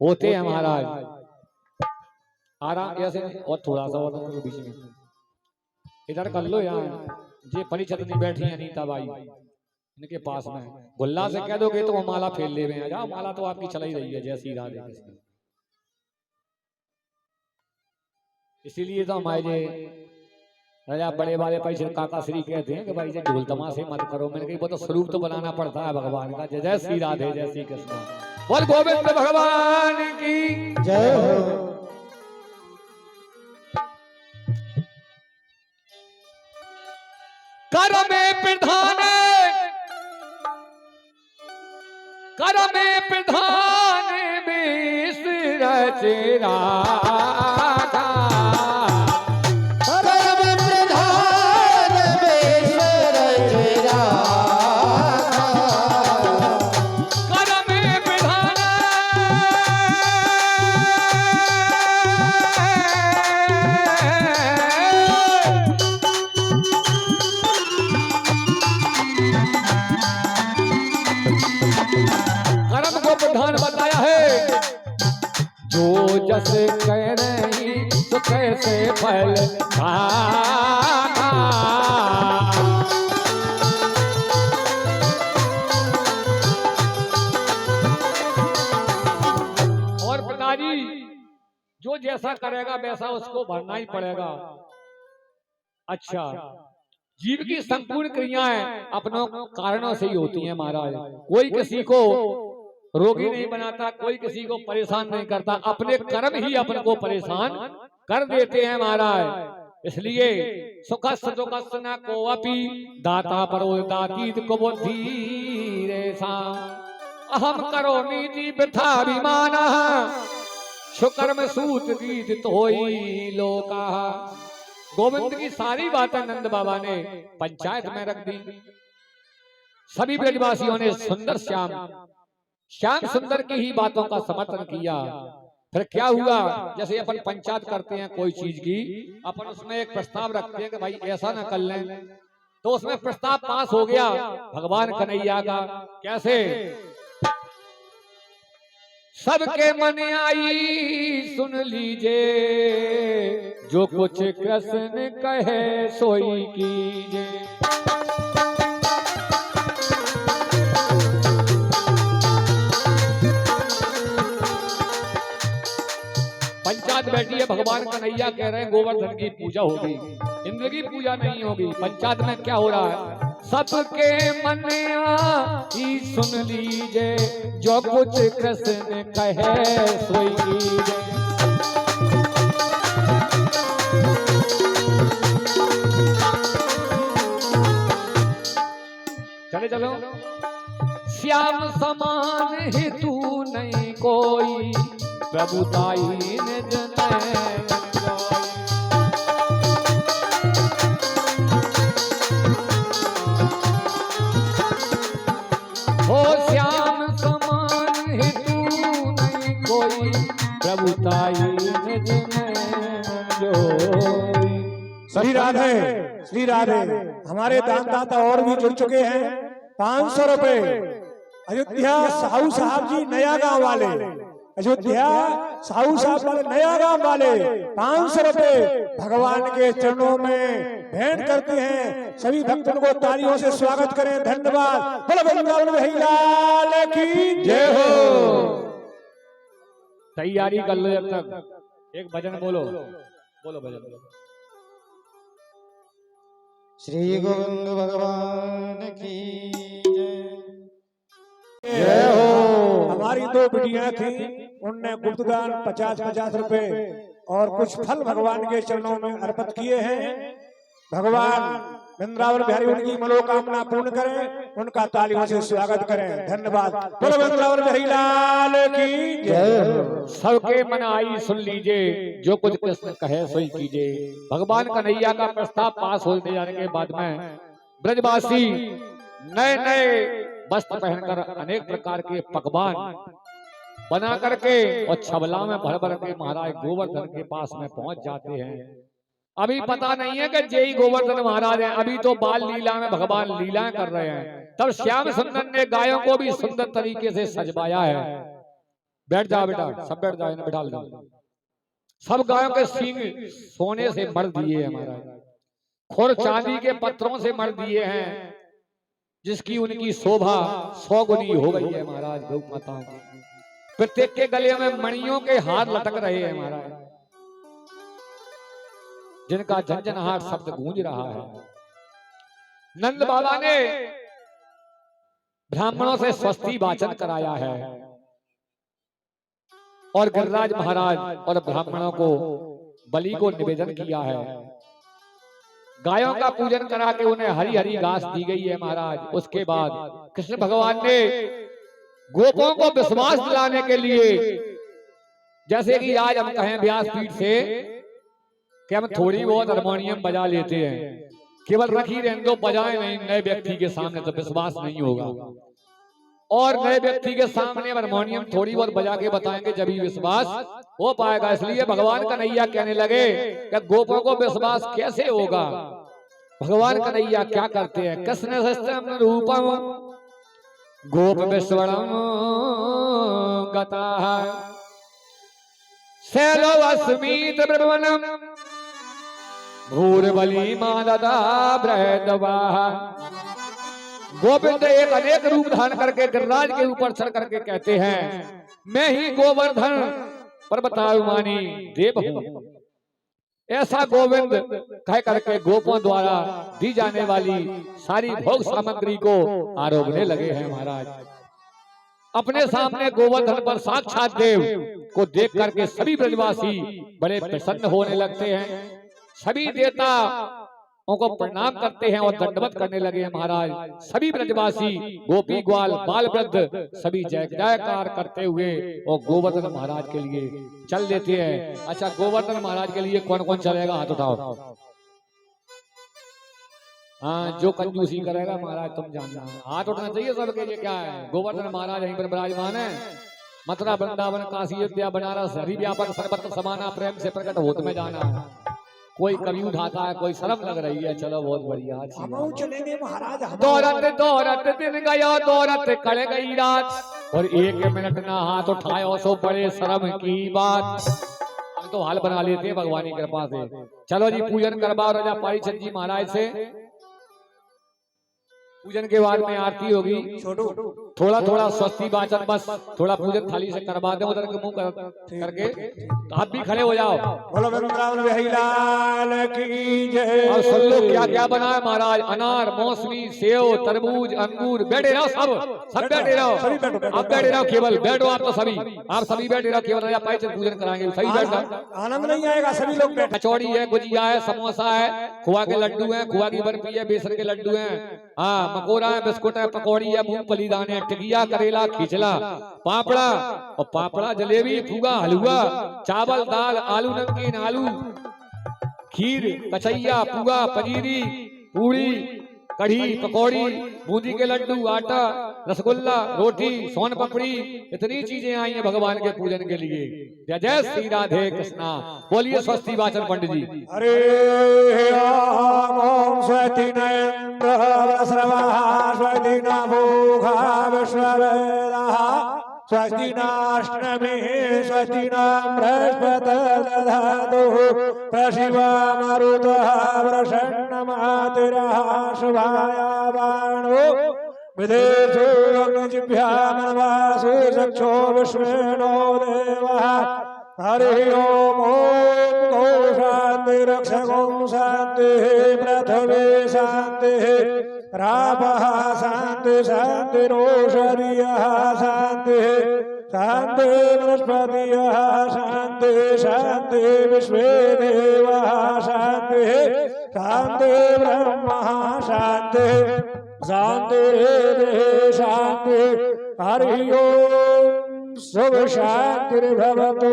होते हैं। महाराज आराम ऐसे और थोड़ा सा और बीच में इधर कर लो। यहाँ जे परिचतनी बैठी है अनीता बाई इनके पास में, गुल्ला से कह दोगे तो वो माला फेल ले रहे हैं। जाओ माला तो आपकी चला ही रही है जैसी राधे कृष्ण। इसीलिए तो हमारे राजा बड़े वाले पैसे काका श्री कहते हैं कि भाई जी ढोल तमाशे मत करो। मैंने कही वो तो स्वरूप तो बनाना पड़ता है भगवान का। जय श्री राधे जय श्री कृष्ण, बोल गोविंद भगवान की जय हो। कर में प्रधान कर में प्रधान विष रच राखा। करम प्रधान विष रच राखा। कर में प्रधान कर्म को प्रधान बताया है। जो जस कह रही तो कैसे फल पागा। और पिताजी जो जैसा करेगा वैसा उसको भरना ही पड़ेगा। अच्छा, जीव की संपूर्ण क्रियाएं अपनों कारणों से ही होती हैं महाराज। कोई किसी को रोगी नहीं बनाता, कोई किसी को परेशान नहीं करता, अपने कर्म ही अपन को परेशान कर देते हैं महाराज। इसलिए सुखस दुखस न को अपि दाता परो दातीत को धीरे सा अहम करो नीति वृथा विमाना शुकर्म सूत गीत तोई लोका। गोविंद की सारी बातें नंद बाबा ने पंचायत में रख दी। सभी ब्रजवासियों ने सुंदर श्याम सुंदर की ही बातों का समर्थन किया। फिर क्या हुआ, जैसे अपन पंचायत करते हैं कोई चीज की, अपन उसमें एक प्रस्ताव रखते हैं कि भाई ऐसा ना कर लें, तो उसमें प्रस्ताव पास हो गया भगवान कन्हैया का। कैसे? सबके मन आई सुन लीजिए, जो कुछ कृष्ण कहे सोई कीजिए। पंचायत बैठी है, भगवान कन्हैया कह रहे हैं गोवर्धन की पूजा होगी, इंद्र की पूजा नहीं होगी। पंचायत में क्या हो रहा है? सबके मन आई सुन लीजिए, जो कुछ कृष्ण कहे सोई कीजिए। चले चलो। श्याम समान हेतु नहीं कोई, प्रभुताई ने जने हो। श्याम समान हेतु नहीं कोई, प्रभुताई ने जने जोई। श्री राधे श्री राधे। हमारे दानदाता और भी जुड़ चुके हैं। 500 रुपए अयोध्या साहू साहब जी नया गांव वाले, अयोध्या साहू साहब वाले नया गांव वाले 500 रुपए भगवान के चरणों में भेंट करते हैं। सभी भक्तों को तालियों से स्वागत करें। धन्यवाद। बोलो वृंदावन बिहारी लाल की जय हो। तैयारी कर लो जब तक। एक भजन बोलो, बोलो भजन। श्री गोविंद भगवान की जय हो। हमारी 2 बिटियां थी, उनने गुप्तदान 50-50 रुपए और कुछ फल भगवान के चरणों में अर्पित किए हैं। भगवान वृंदावन बिहारी उनकी मनोकामना पूर्ण करें। उनका तालियों से स्वागत करें। धन्यवाद। बोलो वृंदावन बिहारी लाल की जय हो। सबके मन आई सुन लीजिए, जो कुछ कृष्ण कहे सोई कीजिए। भगवान कन्हैया का प्रस्ताव पास हो जाने के बाद में ब्रजवासी नए नए वस्त्र पहनकर अनेक प्रकार के पकवान बना करके और छबला में भर भर के महाराज गोवर्धन के पास में पहुंच जाते हैं। अभी पता नहीं है कि जय गोवर्धन महाराज हैं, अभी तो बाल लीला में भगवान लीलाएं कर रहे हैं। तब श्याम सुंदर ने गायों को भी सुंदर तरीके से सजवाया है। बैठ जाओ बेटा, सब बैठ जाओ, इन्हें बिठा लो। सब गायों के सींग सोने से मर दिए हैं महाराज, खुर चांदी के पत्थरों से मर दिए हैं, जिसकी उनकी शोभा 100 गुनी हो गई है महाराज गौ माताओं की। प्रत्येक के गले में मणियों के हार लटक रहे हैं महाराज, जिनका झंझनाहट शब्द गूंज रहा है। नंद बाबा ने ब्राह्मणों से स्वस्ति वाचन कराया है और गिरिराज महाराज और ब्राह्मणों को बलि को निवेदन किया है। गायों का पूजन करा के उन्हें हरी हरी घास दी गई है महाराज। उसके बाद कृष्ण भगवान ने गोपों को विश्वास दिलाने के लिए, जैसे कि आज हम कहें व्यासपीठ से कि हम थोड़ी बहुत हारमोनियम बजा लेते हैं, केवल रखी रहने दो, बजाए नहीं नए व्यक्ति के सामने तो विश्वास नहीं होगा। और नए व्यक्ति के सामने हारमोनियम थोड़ी बहुत बजा के बताएंगे जब ही विश्वास हो पाएगा। इसलिए भगवान कन्हैया कहने लगे कि गोपों को विश्वास कैसे होगा। भगवान कन्हैया क्या करते हैं, कृष्ण सस्त्रम रूपम गोप विश्वरम गता शैलो अस्मीत ब्रह्मणम भूरबली माददा बृहदवा। गोविंद एक अनेक रूप धारण करके गिरिराज के ऊपर चढ़ करके कहते हैं, मैं ही गोवर्धन पर्वताभिमानी देव हूं। ऐसा गोविंद कह करके गोपों द्वारा दी जाने वाली सारी भोग सामग्री को आरोगने लगे हैं महाराज। अपने सामने गोवर्धन पर साक्षात देव को देख करके सभी ब्रजवासी बड़े प्रसन्न होने लगते हैं। सभी देवता उनको प्रणाम करते हैं और दंडवत करने लगे हैं महाराज। सभी ब्रजवासी गोपी ग्वाल बाल वृद्ध सभी जय जयकार करते हुए और गोवर्धन महाराज के लिए चल देते हैं। अच्छा, गोवर्धन महाराज के लिए कौन कौन चलेगा, हाथ उठाओ। हाँ, जो कंजूसी करेगा महाराज तुम जानना, हाथ उठना चाहिए सबके लिए। क्या है, गोवर्धन महाराज यहीं पर विराजमान है। मथुरा वृंदावन काशी अयोध्या बनारस हरि व्यापक सर्वत्र समाना प्रेम से प्रकट होत में जाना। कोई कभी उठाता है, कोई शर्म लग रही है। चलो बहुत बढ़िया, हम चलेंगे महाराज। दौरत दौरत दिन गया, दौरत कल गई रात, और 1 मिनट ना हाथ उठाए सो बड़े शर्म की बात। हम तो हाल बना लेते हैं भगवान की कृपा से। चलो जी, पूजन करवाओ राजा पारीचंद जी महाराज से। पूजन के बाद में आरती होगी। थोड़ा थोड़ा स्वस्ति वाचन, बस थोड़ा पूजन थाली से करवा दे उधर के मुंह करके। तो आप भी खड़े हो जाओ। बोलो वृंदावन बिहारी लाल की जय। और सुन लो क्या क्या बना है महाराज। अनार, मौसमी, सेव, तरबूज, अंगूर। बैठे रहो, सब बैठे रहो। आप बैठे रहो, केवल बैठो। आप तो सभी, आप सभी बैठे रहो, केवल राजा पारीचंद पूजन कराएंगे। सही बैठना, आनंद नहीं आएगा, सभी लोग बैठे। कचौड़ी है, गुजिया है, समोसा है, खोआ के लड्डू है, खोआ की बर्फी है, बेसन के लड्डू है, हाँ मकोरा है, बिस्कुट है, पकौड़ी है, मूंगफली दाने, टिकिया, करेला, खिचला, पापड़ा और पापड़ा, जलेबी, फूगा, हलवा, चावल, दाल, आलू नमकीन, आलू खीर, कचैया, फूगा, पनीरी, पूरी, कढ़ी, पकौड़ी, बूंदी के लड्डू, आटा, रसगुल्ला, रोटी, सोन पपड़ी, इतनी चीजें आई हैं भगवान के पूजन के लिए। जय जय श्री राधे कृष्णा। बोलिए स्वस्ति वाचन पंडित जी। हरे ओम स्वस्ति नयन्द्र श्रवः स्वस्ति नभोघा विश्ववेदः स्वस्ति नाष्टमी स्वस्ति न बृहस्पतिर्दधातु प्रशिवा मरुतः वृषण्णमातिरः शुभायावाणो विदेशो अग्निजिह्वामनवासु चक्षो विश्वेनो देवः। हरि ओम गौ शांति रक्षकों शांति पृथ्वी शांति रापः शांति शांति रोषरियः शांति शांति बृहस्पतिः शांति शांति विश्वे देवः शांति शांति ब्रह्मा शांति शांति शांति। हरि ओम शुभ शांति भवतु।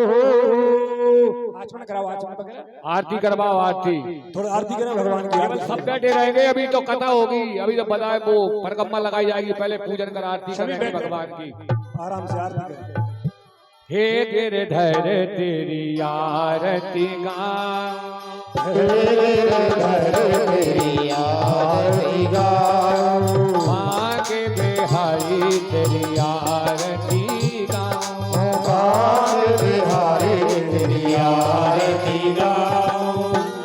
आचमन कराओ, आचमन पकड़ो, आरती करवाओ, आरती थोड़ा आरती करें भगवान की। सब बैठे रहेंगे, अभी तो कथा होगी, अभी तो पता है वो परिक्रमा लगाई जाएगी, पहले पूजन कर आरती करेंगे भगवान की। आराम से आरती करें। हे गिरधर तेरी आरती गाऊं, तेरी आरती गाऊं, माँ के बिहारी तेरी आरती गाऊं, बिहारी तेरी आरती गाऊं,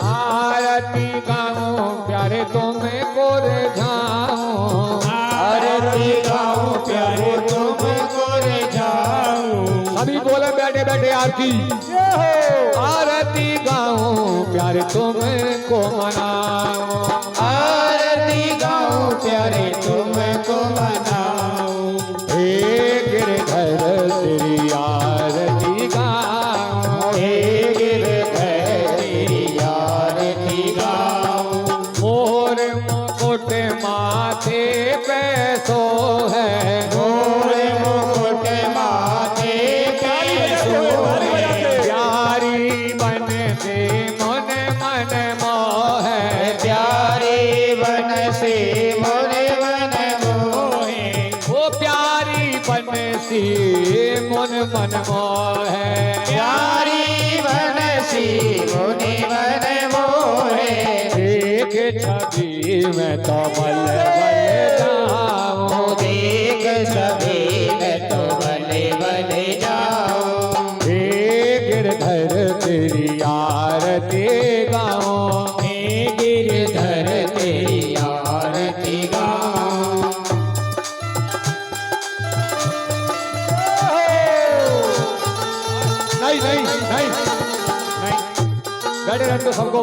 आरती गाऊं प्यारे तुम्हें को रिझाऊं, आरती गाऊं प्यारे तुमको रिझाऊं। सभी बोले बैठे बैठे आरती। आरती गाऊं प्यारे तुमको मनाऊं, आरती गाऊं प्यारे तुमको मनाऊं। हे गिरधर तेरी आरती गाऊं, हे गिरधर तेरी आरती गाऊं, मोर मुकुट माथे पे सो है, मोर मुकुट मुन मन मोहे प्यारी बनसी मुनि मन मोहे देख छवि में तो बल बल जाऊं देख सभी मैं तो बले बले जाऊं हे गिरधर तेरी आरती गाऊं हे गिरधर तेरी आरती गाऊं नहीं नहीं नहीं नहीं बैठे रहते सबको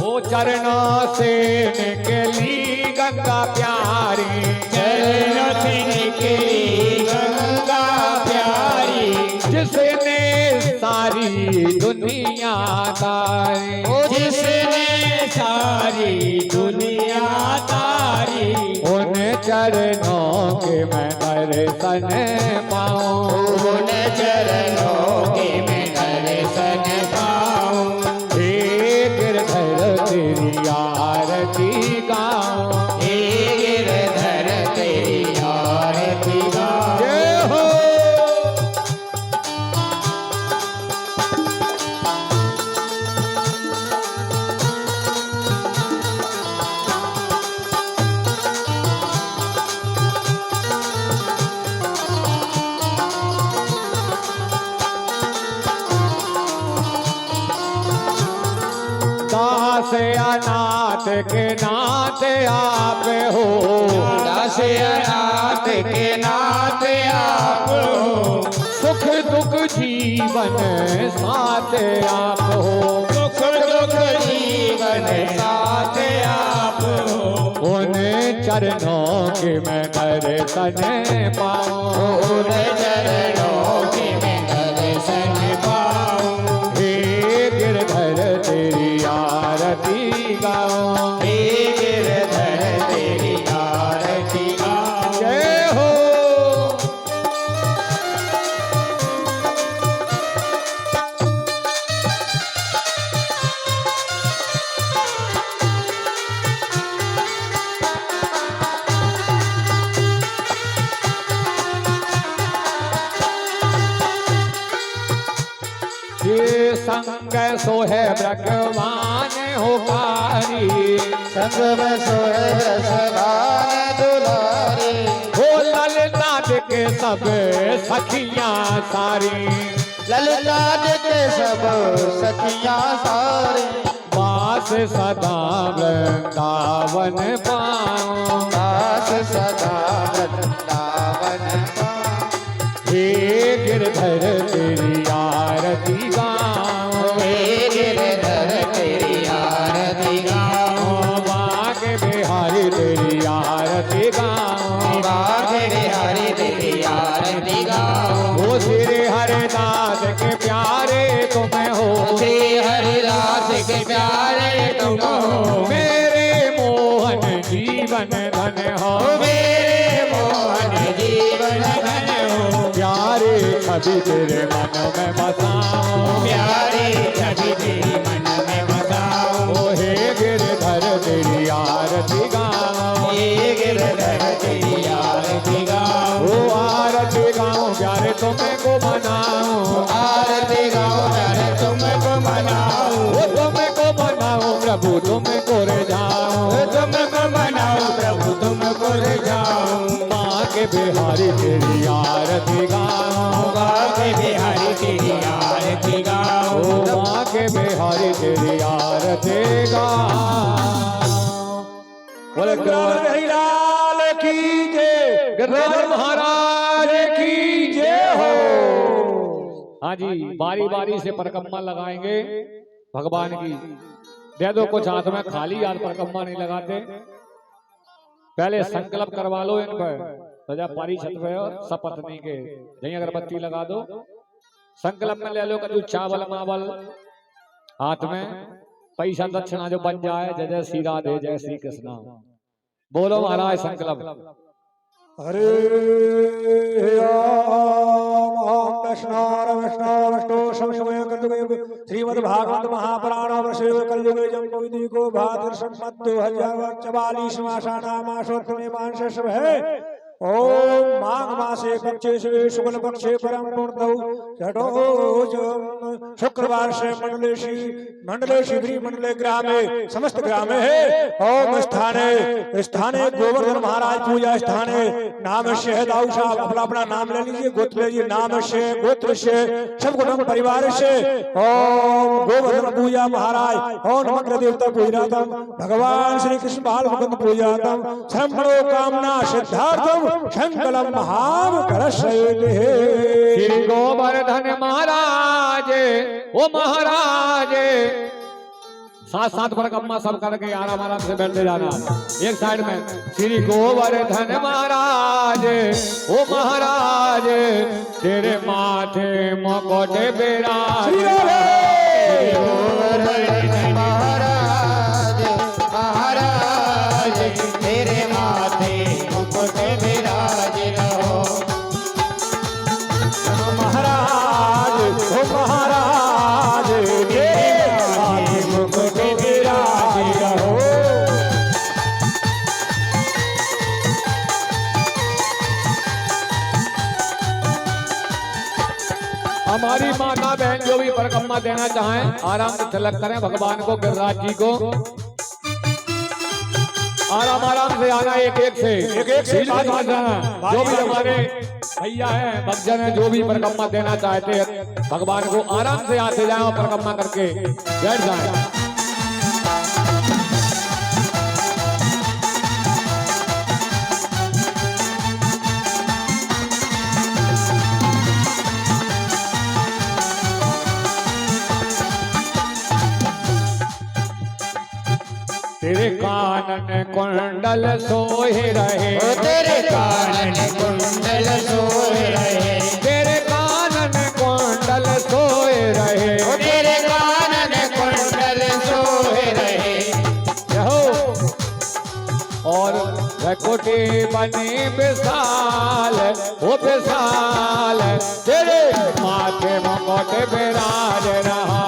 वो चरणों से निकली गंगा प्यारी चरणों से निकली गंगा प्यारी जिसने सारी दुनिया तारी ओ जिसने सारी दुनिया तारी उन चरणों के मैं दर्शन पाऊं उन चरणों के मैं दर्शन पाऊं हे गिरधर तेरी आरती गाऊं हे गिरधर तेरी आरती गाऊं जय हो दास अनाथ के नाथ आप हो दास अनाथ के नाथ आप हो सुख दुख जीवन साथ आप हो सुख दुख जीवन साथ आप हो उन चरणों के मैं दर्शन पाऊं उन चरणों के मैं दर्शन पाऊं हे गिरधर तेरी आरती गाऊं हे गिरधर तेरी आरती गाऊं जय हो ये संग सोहे भगवान हो कारी संग में सोए रसगान दुलारी हो ललना के सब सखियां सारी ललिता के सब सखियां सारी वास सदा वृंदावन पाऊं दास सदा वृंदावन पाऊं हे गिरधर तेरी आरती गाऊं हे गिरधर तेरी आरती गाऊं बाग बिहारी तेरी आरती गाऊं बाग बिहारी तेरी आरती गाऊं हो श्री हरिदास के प्यारे तुम हो श्री हरिदास के प्यारे तुम हो मेरे मोहन जीवन धन हो मेरे मोहन जीवन धन हो प्यारे छवि तेरे मन में बसाऊं प्यारे छवि तेरी मन में बसाऊं ओ हे गिरधर तेरी आरती गाऊं हे गिरधर तेरी आरती गाऊं ओ आरती गाऊं प्यारे तुमको मनाऊं आरती गाऊं प्यारे तुमको मनाऊं ओ तुमको मनाऊं प्रभु तुमको रे जाऊं तुमको मनाऊं प्रभु तुमको रे जाऊं माँ के बिहारी तेरी आरती गाऊं बाग बिहारी तेरी आरती गाऊं ओ माँ के बिहारी तेरी आरती गाऊं बोले गुलाब हरिलाल की जय गिरधर महाराज की जय हो। हाँ जी बारी बारी से परिक्रमा लगाएंगे भगवान की। दे दो कुछ हाथ में, खाली हाथ परिक्रमा नहीं लगाते। पहले संकल्प करवा लो इन पर, तो जब पारी छत पे हो सपत्नी के यही अगरबत्ती लगा दो। संकल्प में ले लो कभी चावल मावल हाथ में, पैसा दक्षिणा जो बन जाए। जय जय श्री राधे जय श्री कृष्णा बोलो महाराज संकल्प। हरे राम कृष्णार विष्णु समय श्रीमद् भागवत महापुराण वर्षे कलयुगे जम्बुविधि को भाद्र संवत 2044 मासा नामाशोत्तमे मांस है। ओम माघ मासे पक्षे से शुक्ल पक्षे परम पूर्णौ षठोज शुक्रवार से मंडले शिवरी मंडले ग्रामे समस्त ग्रामे है ओम स्थाने स्थाने गोवर्धन महाराज पूजा स्थाने नाम से है दाऊ साहब अपना अपना नाम ले लीजिए गोत्र लीजिए नाम से गोत्र से सब कुटुंब परिवार से ओम गोवर्धन पूजा महाराज ओम नमग्र देवता पूजनातम भगवान श्री कृष्ण बाल मुकुंद पूजनातम सर्वमनो कामना सिद्धार्थम शंकलम महाम करशयते श्री गोवर्धन महाराज ओ महाराज साथ साथ परिक्रमा सब करके आराम आराम से बैठते जाना एक साइड में। श्री गोवर्धन महाराज ओ महाराज तेरे माथे मुकुट विराज महाराज महाराज तेरे माथे मुकुट विराज रहो महाराज ओ महाराज तेरे माथे मुकुट विराज रहो। हमारी माता बहन जो भी परिक्रमा देना चाहें आराम से तिलक करें भगवान को गिरिराज जी को आराम आराम से आना एक एक से जाना। जो भी हमारे भैया हैं भक्तजन हैं जो भी परिक्रमा देना चाहते हैं भगवान को आराम से आते जाएं और परिक्रमा करके बैठ जाएं। तेरे कानन कुंडल सोहे रहे तेरे कानन कुंडल सोए रहे तेरे कानन कुंडल सोए रहे तेरे कानन कुंडल सोए रहे यहो और रकोटे बने विशाल ओ विशाल तेरे माथे मुकुट विराज रहा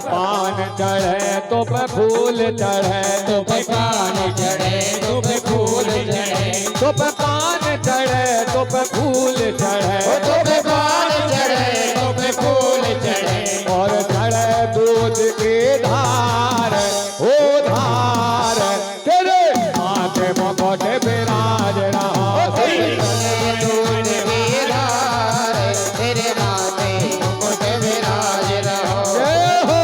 पान चढ़े तो पे फूल चढ़े तो पे पान चढ़े तो पे फूल चढ़े तो पे पान चढ़े तो पे फूल चढ़े तो पे पान चढ़े तो पे फूल चढ़े और चढ़े दूध की धार ओ धार तेरे माथे मुकुट विराज रहा तेरे माथे मुकुट विराज रहो जय हो।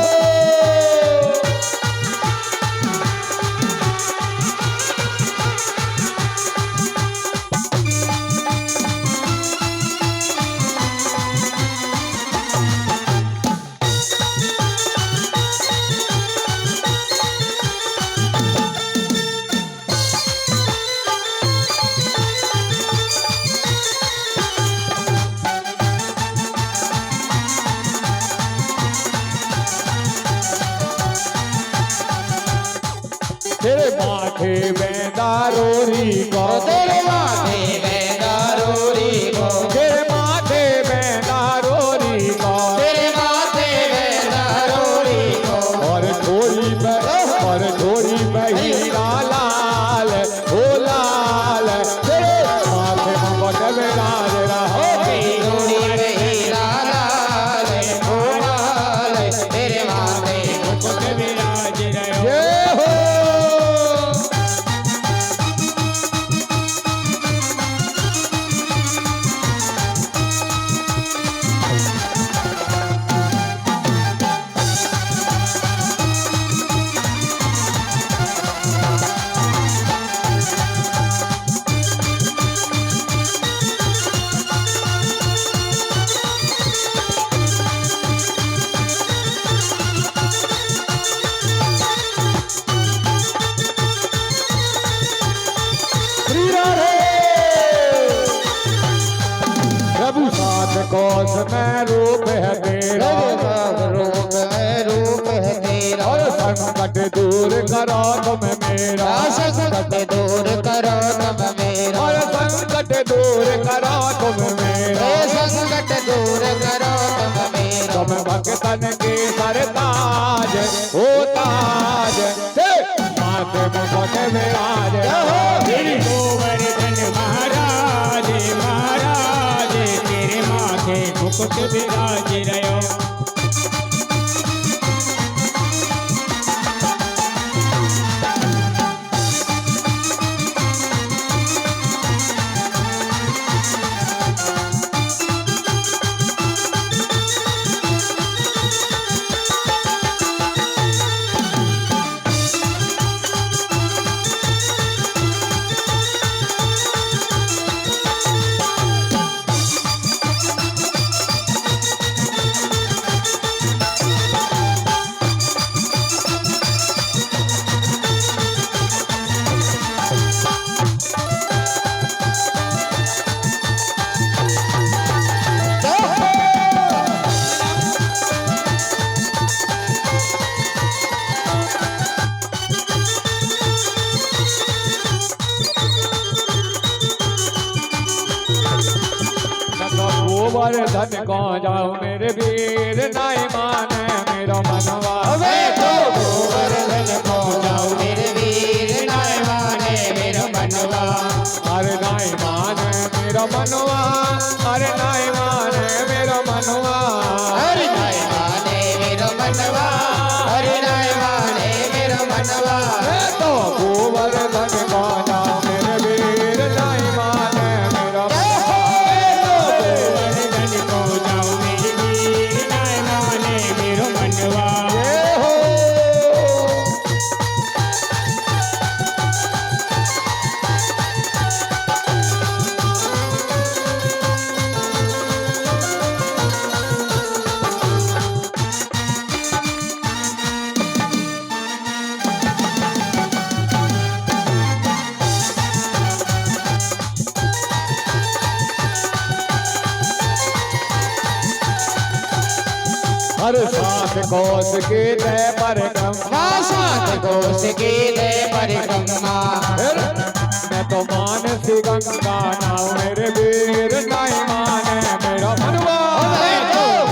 तेरे माथे में दारोरी को तेरे माथे में दारोरी को तेरे माथे में दारोरी को तेरे माथे में दारोरी को और थोड़ी हीरा लाल ओ लाल तेरे माथे मुकुट विराज रहा थोड़ी हीरा लाल ओ लाल तेरे माथे मुकुट विराज रहो जय हो। में रूप है तेरा, रूप में रूप है तेरा। और संकट दूर करो तुम मेरा, संकट दूर करो तुम मेरा, और संकट दूर करो तुम मेरा, संकट दूर करो तुम मेरा। तुम भक्तन के सरताज हो ताज, माथे मुकुट विराज। श्री गोवर्धन महाराज महाराज तेरे माथे मुकुट विराज रहो। गोवर्धन को जाओ मेरे वीर, नाई माने मेरा मनवा। गोवर्धन को जाओ मेरे वीर, नाय माने मेरा मनवा। अरे नाई माने मेरा मनवा, अरे नाई माने मेरा मनवा, अरे नाय माने मेरा मनवा, अरे नाय माने मेरा मनवा। तो गोवर्धन को जाओ मेरे वीर, नाई माने मेरा मनवा। गोवर्धन को जाओ मेरे वीर नाय माने मेरो मनवा। जय हो। हर साथ कोस के तय पर सात कोस के दे परिक्रमा, मैं तो मानसी गंगा नाव मेरे वीर, नाई माने मेरा मनवा।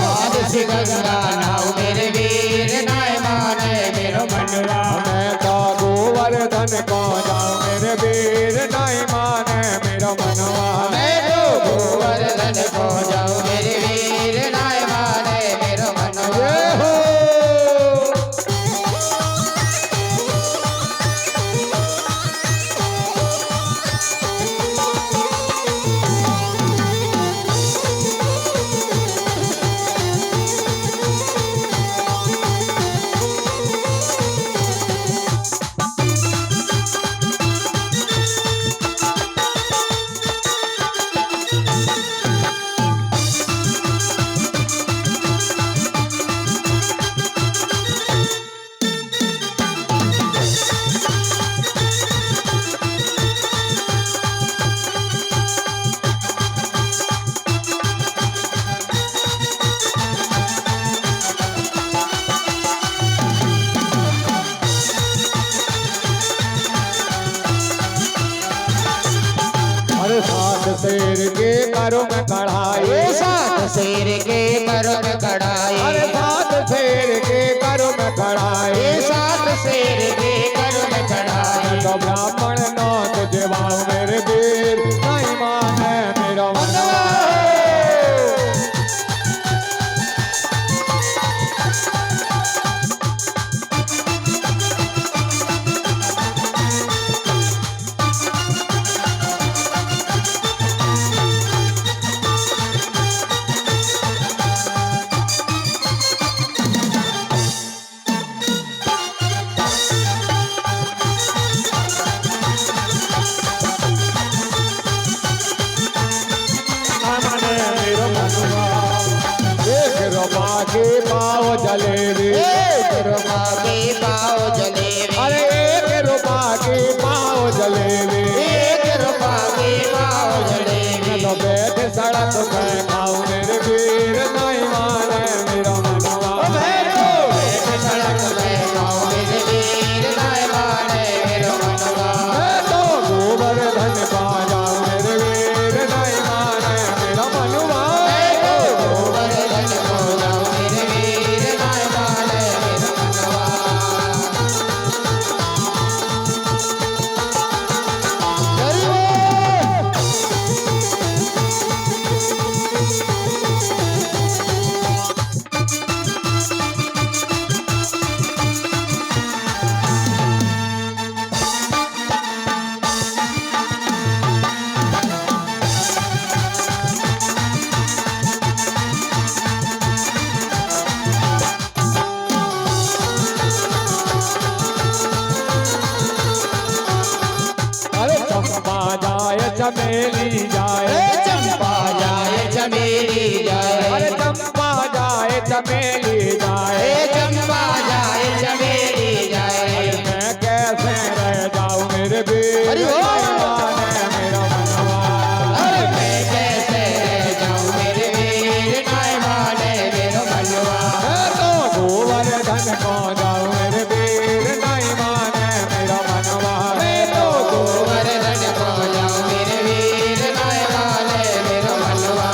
मानसी गंगा नाव मेरे वीर, नाय माने मेरा मनवा। मैं तो गोवर्धन को जाऊं मेरे वीर, नाई माने मेरा मनवा। मैं तो गोवर्धन को जाऊं मेरे वीर, नाय माने मेरा मनवा। जय हो। हर साथ शेर के करो में कढ़ाई, सात शेर के करो में कढ़ाई, हर साथ शेर के करो में कढ़ाई। सात शेर के करो में चढ़ाई। तो ब्राह्मण नाथ जवाब मेरे वीर, नाई माने मेरा मनवा। चमेली जाए, चंपा जाए चमेली जाए, अरे चंपा जाए चमेली जाए, चंपा जाए चमेली जाए। मैं कैसे रह जाऊं मेरे वीर अरे ओ! नाय मेरा मनवा, अरे मैं कैसे रह जाऊं मेरे वीर नाय माने मेरो मनवा। मैं तो गोवर्धन को जाऊं मेरे वीर नाय माने मेरा मनवा, मैं तो गोवर्धन को जाऊं मेरे वीर नाय माने मेरो मनवा।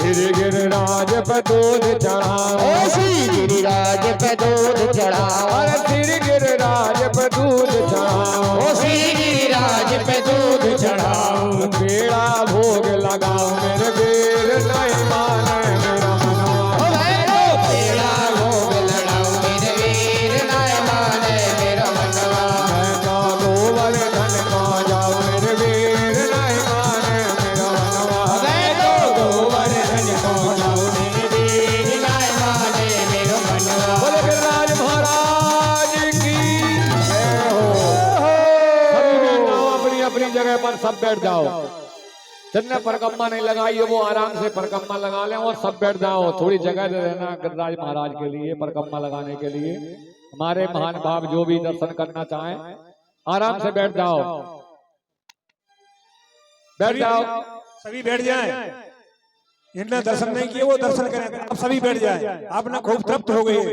श्री गिरिराज पे दूध चढ़ाओ, ओ श्री गिरिराज पे दूध चढ़ाओ, अरे श्री गिरिराज पे दूध चढ़ाओ, ओ श्री गिरिराज पे दूध चढ़ाओ। पेड़ा भोग लगाओ मेरे वीर नाय माने मेरा मनवा, मैं तो पेड़ा भोग लगाऊं मेरे वीर नाय माने मेरो मनवा। मैं तो गोवर्धन को जाऊं मेरे वीर नाय माने मेरा मनवा, मैं तो गोवर्धन को जाऊं मेरे वीर नाय माने मेरो मनवा। बोले गिरिराज महाराज की जय हो। सभी बैठ जाओ अपनी अपनी जगह पर, सब बैठ जाओ। जिनने परिक्रमा नहीं लगाई है वो आराम से परिक्रमा लगा लें और सब बैठ जाओ। थोड़ी जगह दे देना गिरिराज महाराज के लिए परिक्रमा लगाने के लिए। हमारे महान भाव जो भी दर्शन करना चाहें आराम से बैठ जाओ, बैठ जाओ। सभी बैठ जाएं। जिनने दर्शन नहीं किए वो दर्शन करें। अब सभी बैठ जाएं। आप ना खूब तृप्त हो गए,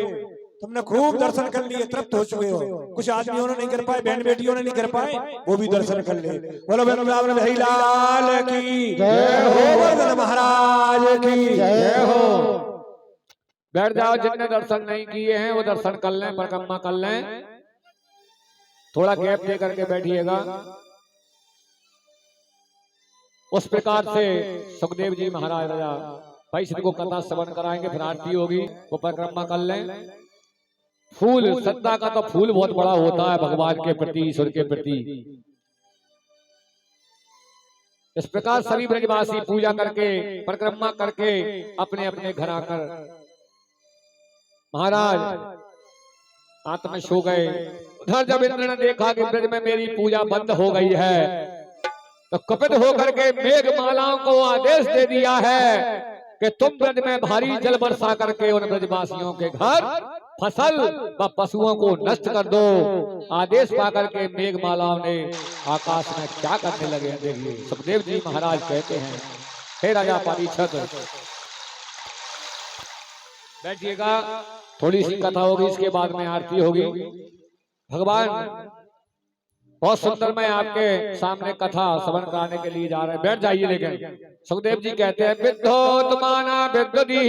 तुमने खूब दर्शन कर लिए, तृप्त हो चुके हो। कुछ आदमियों ने नहीं कर पाए, बहन बेटियों ने नहीं कर पाए, वो भी दर्शन कर ले। बोलो बहनों भाई भाई लाल की जय हो, गोवर्धन महाराज की जय हो। बैठ जाओ। जिनने दर्शन नहीं किए हैं वो दर्शन कर लें, परिक्रमा कर लें। थोड़ा गैप दे करके बैठिएगा। उस प्रकार से सुखदेव जी महाराज राजा भाई श्री को कथा श्रवण कराएंगे, फिर आरती होगी, वो परिक्रमा कर लें। फूल श्रद्धा का तो फूल बहुत बड़ा होता है भगवान के प्रति, ईश्वर के प्रति। इस प्रकार सभी ब्रजवासी पूजा करके परिक्रमा करके अपने अपने घर आकर महाराज आत्म में सो गए। उधर जब इंद्र ने देखा कि ब्रज में मेरी पूजा बंद हो गई है तो कपित होकर के मेघमालाओं को आदेश दे दिया है कि तुम ब्रज में भारी जल बरसा करके उन ब्रजवासियों के घर फसल व पशुओं को नष्ट कर दो। आदेश पाकर के मेघमालाओं ने आकाश में क्या करने लगे हैं देखिए। सुखदेव जी महाराज कहते हैं, हे राजा परीक्षित बैठिएगा, थोड़ी सी कथा होगी, इसके बाद में आरती होगी। भगवान बहुत सुंदर मैं आपके सामने कथा श्रवण कराने के लिए जा रहे हैं, बैठ जाइए। लेकिन सुखदेव जी कहते हैं, विद्धोत्माना विद्वदी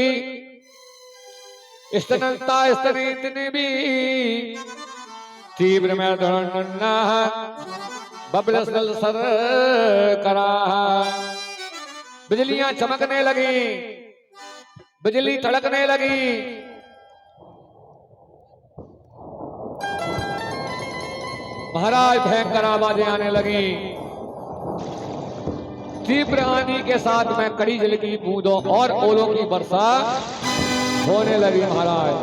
स्तनता स्तनितनि भी तीव्र में धरन्ना बबलसल सर करा। बिजलियां चमकने लगी, बिजली तड़कने लगी। महाराज भयंकर आवाजें आने लगी। तीव्र आंधी के साथ में कड़ी जल की बूंदों और ओलों की वर्षा होने लगी। महाराज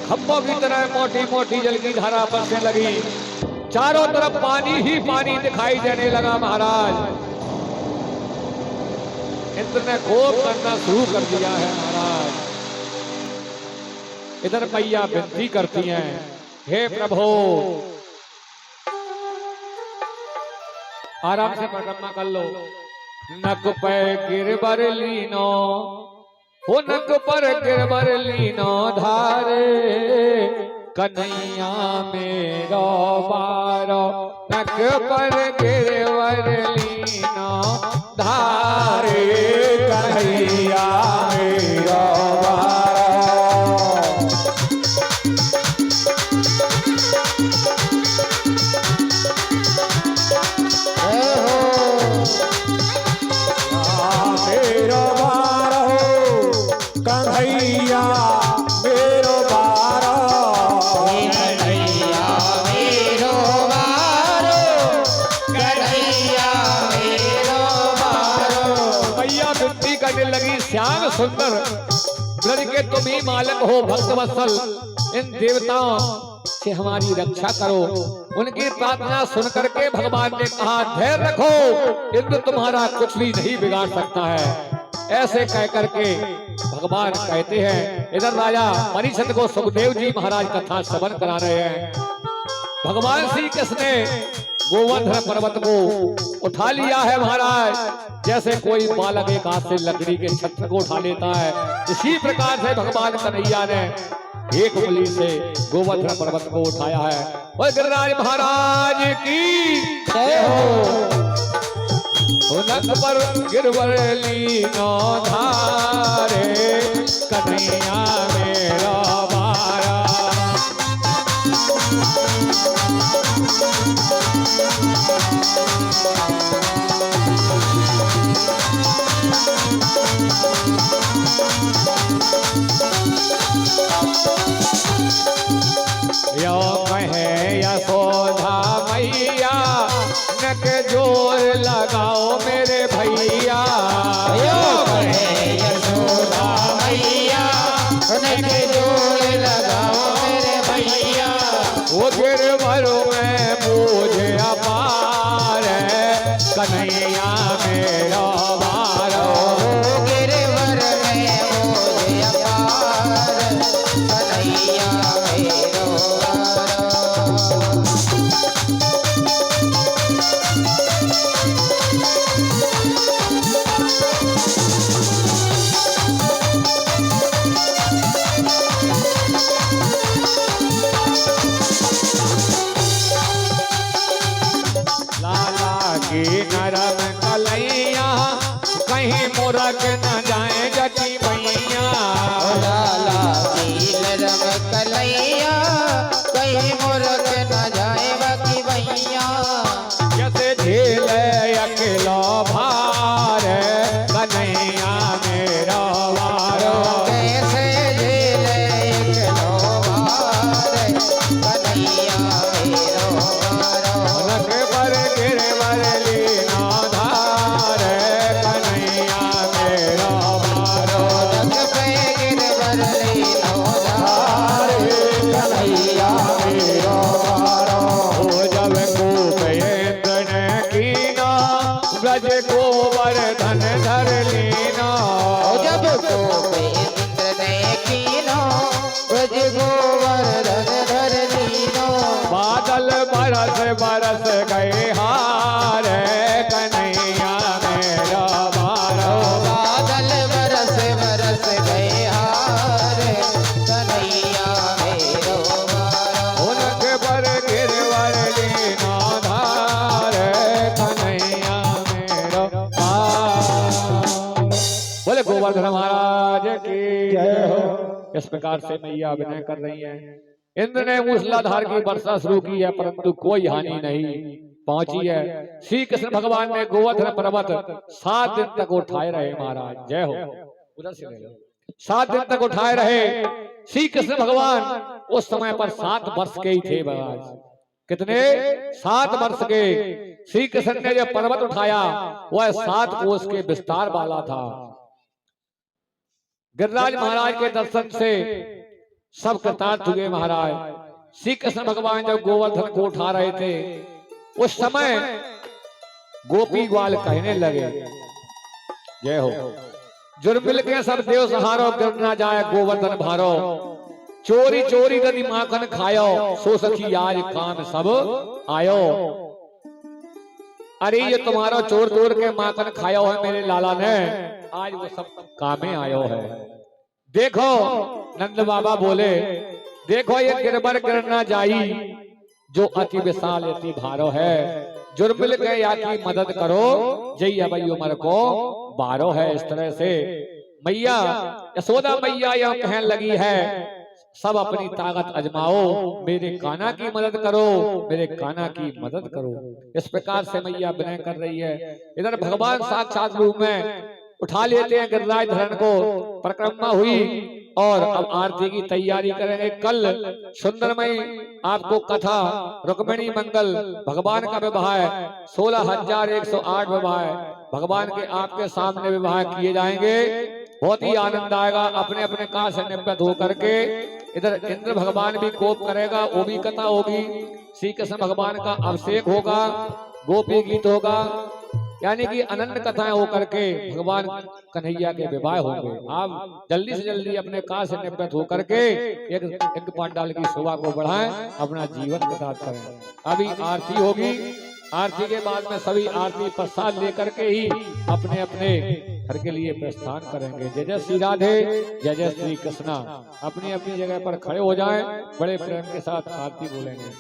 खंभों की तरह मोटी मोटी जल की धारा बरसने लगी। चारों तरफ पानी ही पानी दिखाई देने लगा। महाराज इंद्र ने कोप करना शुरू कर दिया है। महाराज इधर मैया विनती करती हैं, हे प्रभु आराम से परिक्रमा कर लो। नक पे गिरबर लीनो, हो नक पर गिरबर लीनो धारे, कन्हैया मेरो बारो। नक पर गिरबर लीनो धारे कन्हैया मेरो बारो मेरो बारो कन्हैया मेरो बारो कन्हैया मेरो बारो कन्हैया मेरो बारो मैया विनती करने लगी श्याम सुंदर ब्रज के तुम ही मालिक हो भक्त वत्सल इन देवताओं से हमारी रक्षा करो। उनकी प्रार्थना सुन करके भगवान ने कहा धैर्य रखो, इंद्र तुम्हारा कुछ भी नहीं बिगाड़ सकता है। ऐसे कह करके भगवान कहते हैं। इधर राजा परीक्षित को सुखदेव जी महाराज कथा श्रवण करा रहे हैं। भगवान श्री कृष्ण ने गोवर्धन पर्वत को उठा लिया है महाराज, जैसे कोई बालक एक हाथ से लकड़ी के छत्र को उठा लेता है, इसी प्रकार से भगवान कन्हैया ने एक उंगली से गोवर्धन पर्वत को उठाया है। और गिरिराज महाराज की जय हो। उनक पर गिरवर लीनो धारे कन्हैया मेरा बारा। यो कहे यशोदा मैया नक जोर लगाओ मेरे भैया। यो कहे यशोदा मैया नक जोर लगाओ मेरे भैया। वो गिरवर में बोझ अपार है कन्हैया मेरा बारो। गिरवर में बोझ अपार कन्हैया मेरो बारो। लाला की नरम कलैया कहीं मुरक न जाए जटी मैया। लाला की नरम कलैया कहीं मुरक न जाए बाकी भैया। जैसे झेल अकेलो भार कन्हैया मेरा वारो। कैसे झेल एकलो भार कन्हैया मेरो बारो। उनक पर गिरवर लीनो धार कन्हैया मेरा वारो। रंग पे गिरवर लीनो धार कन्हैया मेरो बारो हो जब खूब इंद्र ने कीना ब्रज गोवर्धन धर लीना। जब को इंद्र ने कीनो ब्रज गोवर्धन धर लीनो। बादल बरस बरस गए हार कन्हैया मेरा बारो। बादल बरस बरस गए हार कन्हैया मेरो बारो। उनक पर गिरवर लीनो धार कन्हैया मेरा बारो। बोले गोवर्धन महाराज की जय हो। इस प्रकार से मैया अभिनय कर रही हैं। इंद्र ने मूसलाधार की वर्षा शुरू की है, परंतु कोई हानि नहीं पहुंची है। श्री कृष्ण भगवान ने गोवर्धन पर्वत 7 दिन तक उठाए रहे महाराज। जय हो। उधर से ले लो। 7 दिन तक उठाए रहे श्री कृष्ण भगवान। उस समय पर 7 वर्ष के ही थे महाराज। कितने? 7 वर्ष के। श्री कृष्ण ने जो पर्वत उठाया वह 7 कोस के विस्तार वाला था। गिरिराज महाराज के दर्शन से सब कृतार्थ हुए महाराज। श्री कृष्ण भगवान जब गोवर्धन को उठा रहे थे उस समय गोपी ग्वाल कहने लगे जय हो। जुर्मिल के सब देव सहारो गिर ना जाए गोवर्धन भारो। चोरी चोरी यदि माखन खायो सो सखी आज काम सब आयो। अरे ये तुम्हारा चोर चोर के माखन खायो है मेरे लाला ने, आज वो सब कामे आयो है। देखो नंद बाबा बोले देखो ये गिरबर गिर ना जाई जो अति विशाल अति भारो है, जुर्मिल के या की मदद करो, जय अबई उमर को बारो है। इस तरह से मैया यशोदा मैया यह कहने लगी है, सब अपनी ताकत अजमाओ, मेरे कान्हा की मदद करो, मेरे कान्हा की मदद करो। इस प्रकार से मैया विनय कर रही है। इधर भगवान साक्षात रूप में उठा लेते हैं गिरिराज धरण को, परिक्रमा हुई और अब आरती की तैयारी करेंगे। कल सुंदरमयी आपको कथा रुक्मिणी मंगल भगवान का विवाह है, 16,108 विवाह भगवान के आपके सामने विवाह किए जाएंगे। बहुत ही आनंद आएगा। अपने अपने कार्य से निवृत्त होकर के इधर इंद्र भगवान भी कोप करेगा, वो भी कथा होगी। श्री कृष्ण भगवान का अभिषेक होगा, गोपी गीत होगा, यानी कि अनंत कथाएं होकर के भगवान कन्हैया के विवाह होंगे। आप जल्दी से जल्दी अपने कार्य से निवृत्त होकर के एक पांडाल की शोभा को बढ़ाएं, अपना जीवन व्यतीत करें। अभी आरती होगी, आरती के बाद में सभी आरती प्रसाद लेकर के ही अपने अपने घर के लिए प्रस्थान करेंगे। जय जय श्री राधे, जय जय श्री कृष्णा। अपनी अपनी जगह पर खड़े हो जाएं, बड़े प्रेम के साथ आरती बोलेंगे।